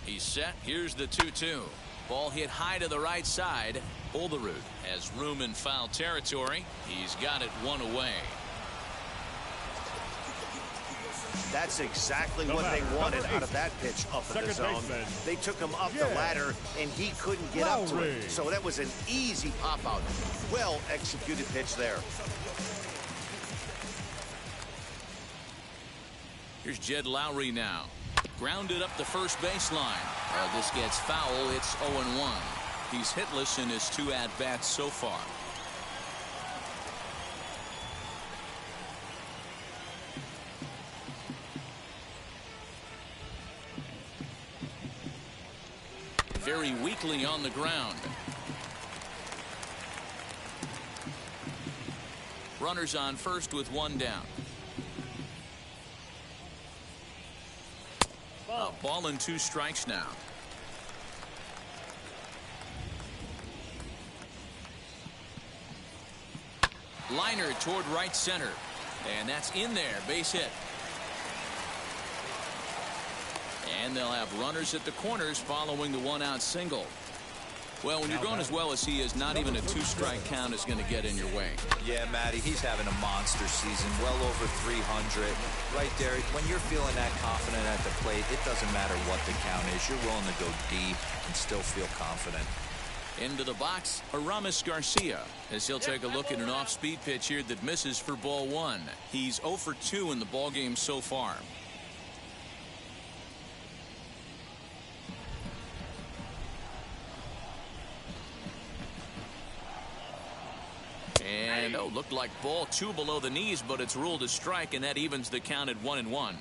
He's set. Here's the 2-2. Ball hit high to the right side. Olerud has room in foul territory. He's got it 1 away. That's exactly what they wanted out of that pitch up in the zone. They took him up the ladder, and he couldn't get up to it. So that was an easy pop-out. Well executed pitch there. Here's Jed Lowry now. Grounded up the first baseline. This gets foul. It's 0-1. He's hitless in his 2 at-bats so far. Very weakly on the ground. Runners on first with 1 down. A ball and 2 strikes now. Liner toward right center. And that's in there. Base hit. And they'll have runners at the corners following the 1-out single. Well, when you're going as well as he is, not even a 2-strike count is going to get in your way. Yeah, Matty, he's having a monster season, well over 300. Right there, when you're feeling that confident at the plate, it doesn't matter what the count is. You're willing to go deep and still feel confident. Into the box, Aramis Garcia, as he'll take a look at an off-speed pitch here that misses for ball 1. He's 0 for 2 in the ballgame so far. And looked like ball 2 below the knees, but it's ruled a strike, and that evens the count at 1-1.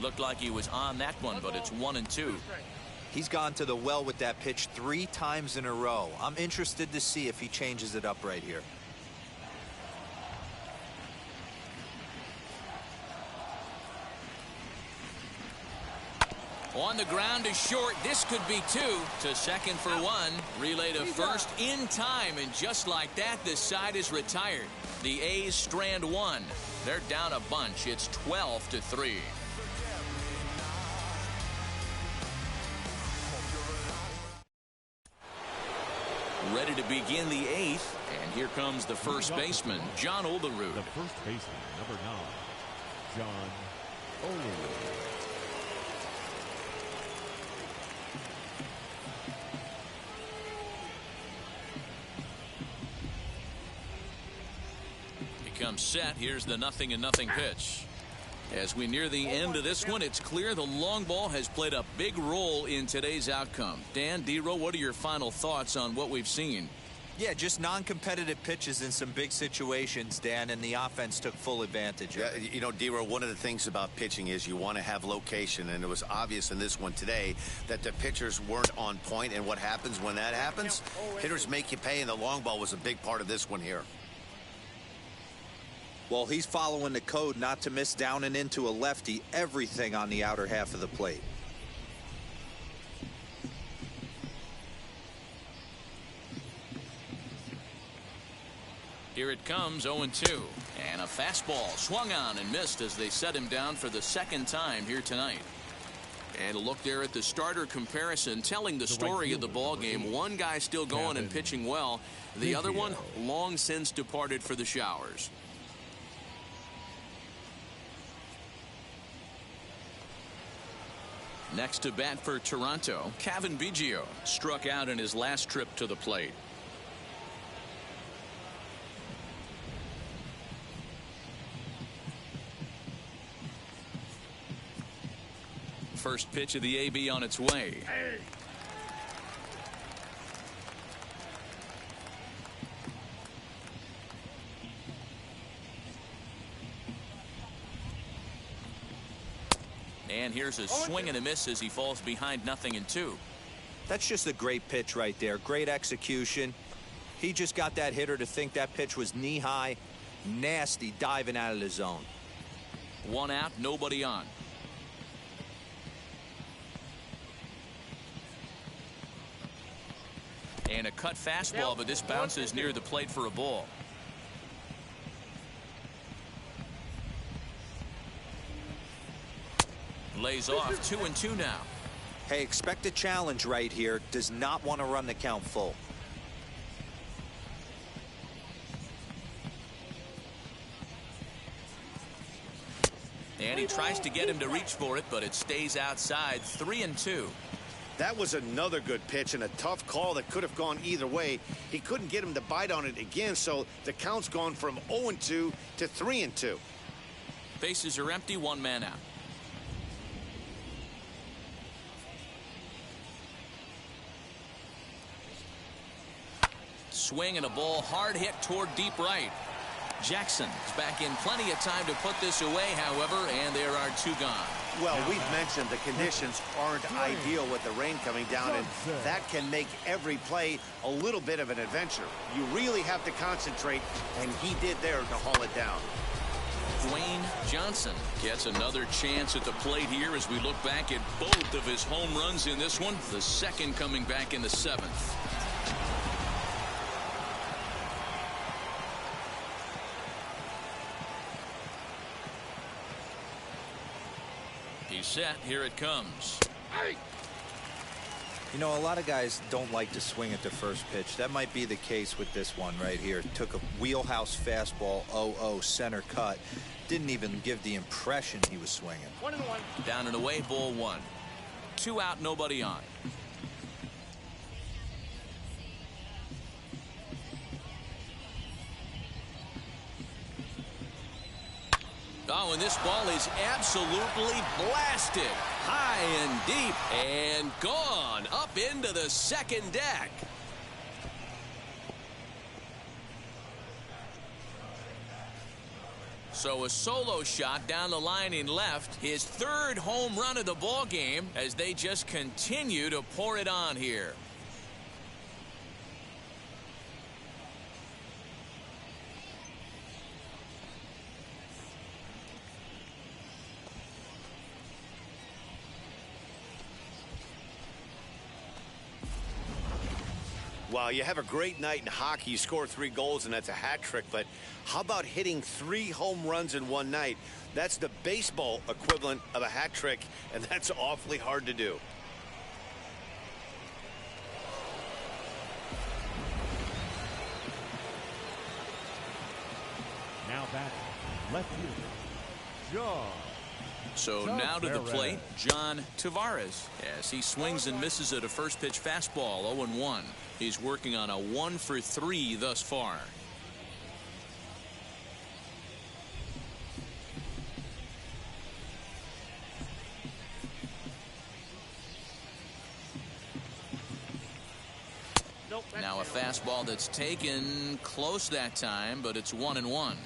Looked like he was on that one, but it's 1-2. He's gone to the well with that pitch 3 times in a row. I'm interested to see if he changes it up right here. On the ground to short. This could be 2. To second for 1. Relay to first in time. And just like that, this side is retired. The A's strand 1. They're down a bunch. It's 12-3. Ready to begin the 8th. And here comes the first baseman, John Olerud. The first baseman, number 9, John Olerud. Comes set. Here's the 0-0 pitch. As we near the end of this one, it's clear the long ball has played a big role in today's outcome. Dan, D-Row, what are your final thoughts on what we've seen? Yeah, just non-competitive pitches in some big situations, Dan, and the offense took full advantage of it. You know, D-Row, one of the things about pitching is you want to have location, and it was obvious in this one today that the pitchers weren't on point, and what happens when that happens? Hitters make you pay, and the long ball was a big part of this one here. Well, he's following the code not to miss down and into a lefty, everything on the outer half of the plate. Here it comes, 0-2. And a fastball swung on and missed as they set him down for the second time here tonight. And a look there at the starter comparison, telling the story of the ball game. One guy still going and pitching well. The other one long since departed for the showers. Next to bat for Toronto, Cavan Biggio struck out in his last trip to the plate. First pitch of the AB on its way. And here's a swing and a miss as he falls behind 0-2. That's just a great pitch right there. Great execution. He just got that hitter to think that pitch was knee high. Nasty diving out of the zone. One out, nobody on. And a cut fastball, but this bounces near the plate for a ball. Lays off 2-2 now. Hey, expect a challenge right here. Does not want to run the count full. And he tries to get him to reach for it, but it stays outside. 3-2. That was another good pitch and a tough call that could have gone either way. He couldn't get him to bite on it again, so the count's gone from 0-2 to 3-2. Bases are empty, one man out. Swing and a ball hard hit toward deep right. Jackson is back in plenty of time to put this away, however, and there are two gone. Well, we've mentioned the conditions aren't ideal with the rain coming down, and that can make every play a little bit of an adventure. You really have to concentrate, and he did there to haul it down. Dwayne Johnson gets another chance at the plate here as we look back at both of his home runs in this one, the second coming back in the seventh. He's set. Here it comes. You know, a lot of guys don't like to swing at the first pitch. That might be the case with this one right here. Took a wheelhouse fastball, 0-0 center cut. Didn't even give the impression he was swinging. 1-1. Down and away, ball one. 2 out, nobody on. Oh, and this ball is absolutely blasted. High and deep and gone up into the second deck. So a solo shot down the line in left. His third home run of the ball game as they just continue to pour it on here. Well, you have a great night in hockey. You score 3 goals, and that's a hat trick. But how about hitting 3 home runs in one night? That's the baseball equivalent of a hat trick, and that's awfully hard to do. Now back, left fielder, John. So now to the plate, John Tavares, as he swings and misses at a first pitch fastball, 0-1. He's working on a 1-for-3 thus far. Now a fastball that's taken close that time, but it's 1-1.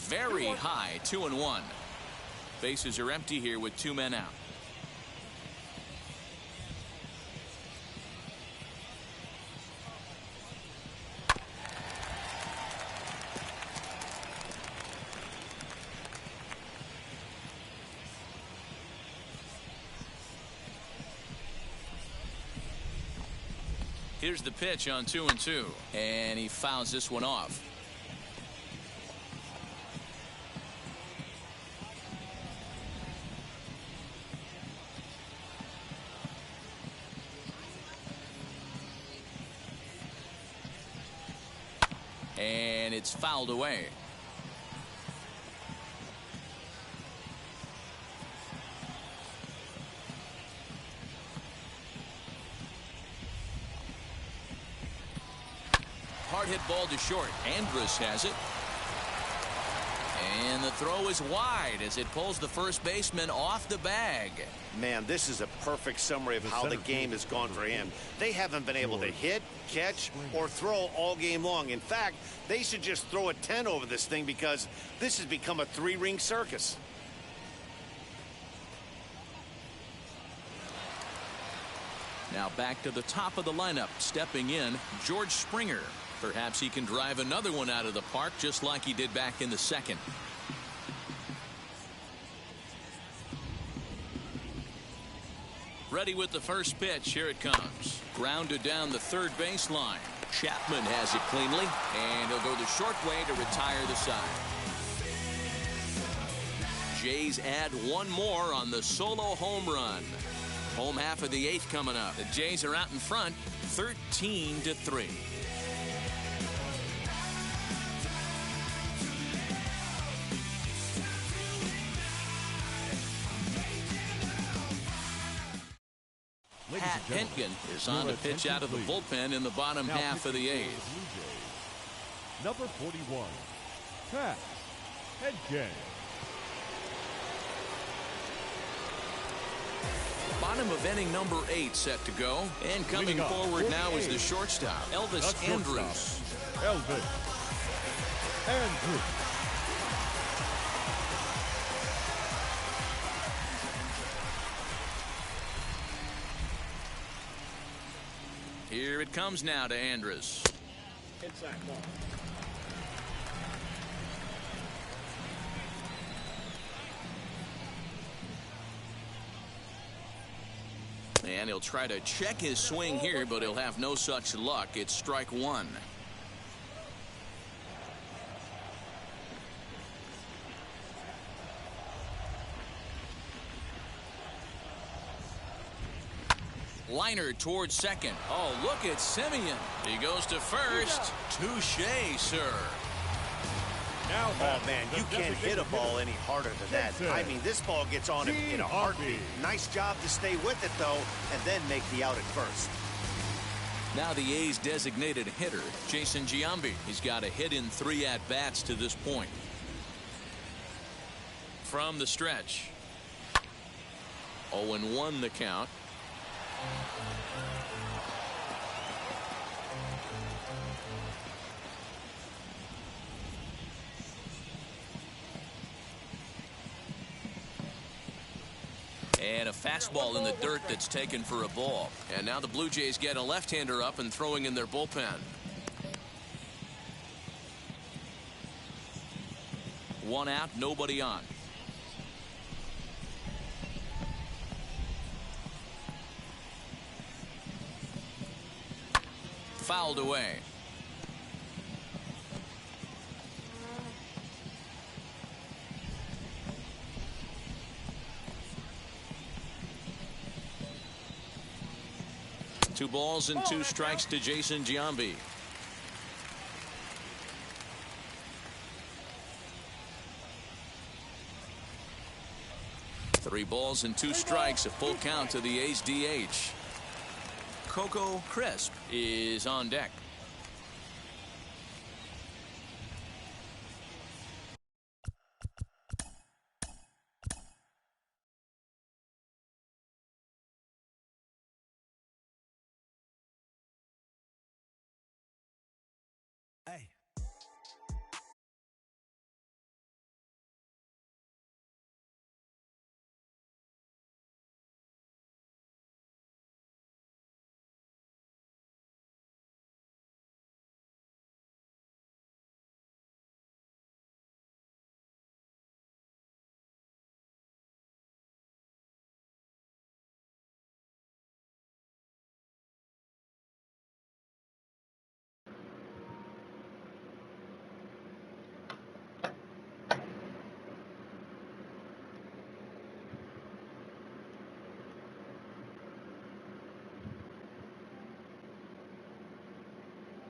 Very high, 2-1. Bases are empty here with 2 men out. Here's the pitch on 2-2. And he fouls this one off. And it's fouled away. Hard hit ball to short. Andrus has it. And the throw is wide as it pulls the first baseman off the bag. Man, this is a perfect summary of how the game has gone for him. They haven't been able to hit, catch, or throw all game long. In fact, they should just throw a 10 over this thing because this has become a three-ring circus. Now back to the top of the lineup. Stepping in, George Springer. Perhaps he can drive another one out of the park just like he did back in the second. Ready with the first pitch. Here it comes. Grounded down the third baseline. Chapman has it cleanly, and he'll go the short way to retire the side. Jays add one more on the solo home run. Home half of the eighth coming up. The Jays are out in front, 13-3. Pat Hentgen is on to pitch out of the bullpen in the bottom half of the eighth. Number 41, Pat Hentgen. Bottom of inning number 8 set to go. And coming forward now is the shortstop, Elvis Andrus. Elvis Andrus. Here it comes now to Andrus. Inside ball. And he'll try to check his swing here, but he'll have no such luck. It's strike one. Liner towards second. Oh, look at Simeon. He goes to first. Touché, sir. Now, oh, man, you can't hit a ball any harder than that. I mean, this ball gets on him in a heartbeat. Nice job to stay with it, though, and then make the out at first. Now the A's designated hitter, Jason Giambi. He's got a hit in 3 at-bats to this point. From the stretch. 0-1 the count. And a fastball in the dirt that's taken for a ball. And now the Blue Jays get a left-hander up and throwing in their bullpen. 1 out, nobody on. Fouled away. Two balls and 2 strikes to Jason Giambi. Three balls and 2 strikes, a full count to the A's DH. Coco Crisp is on deck.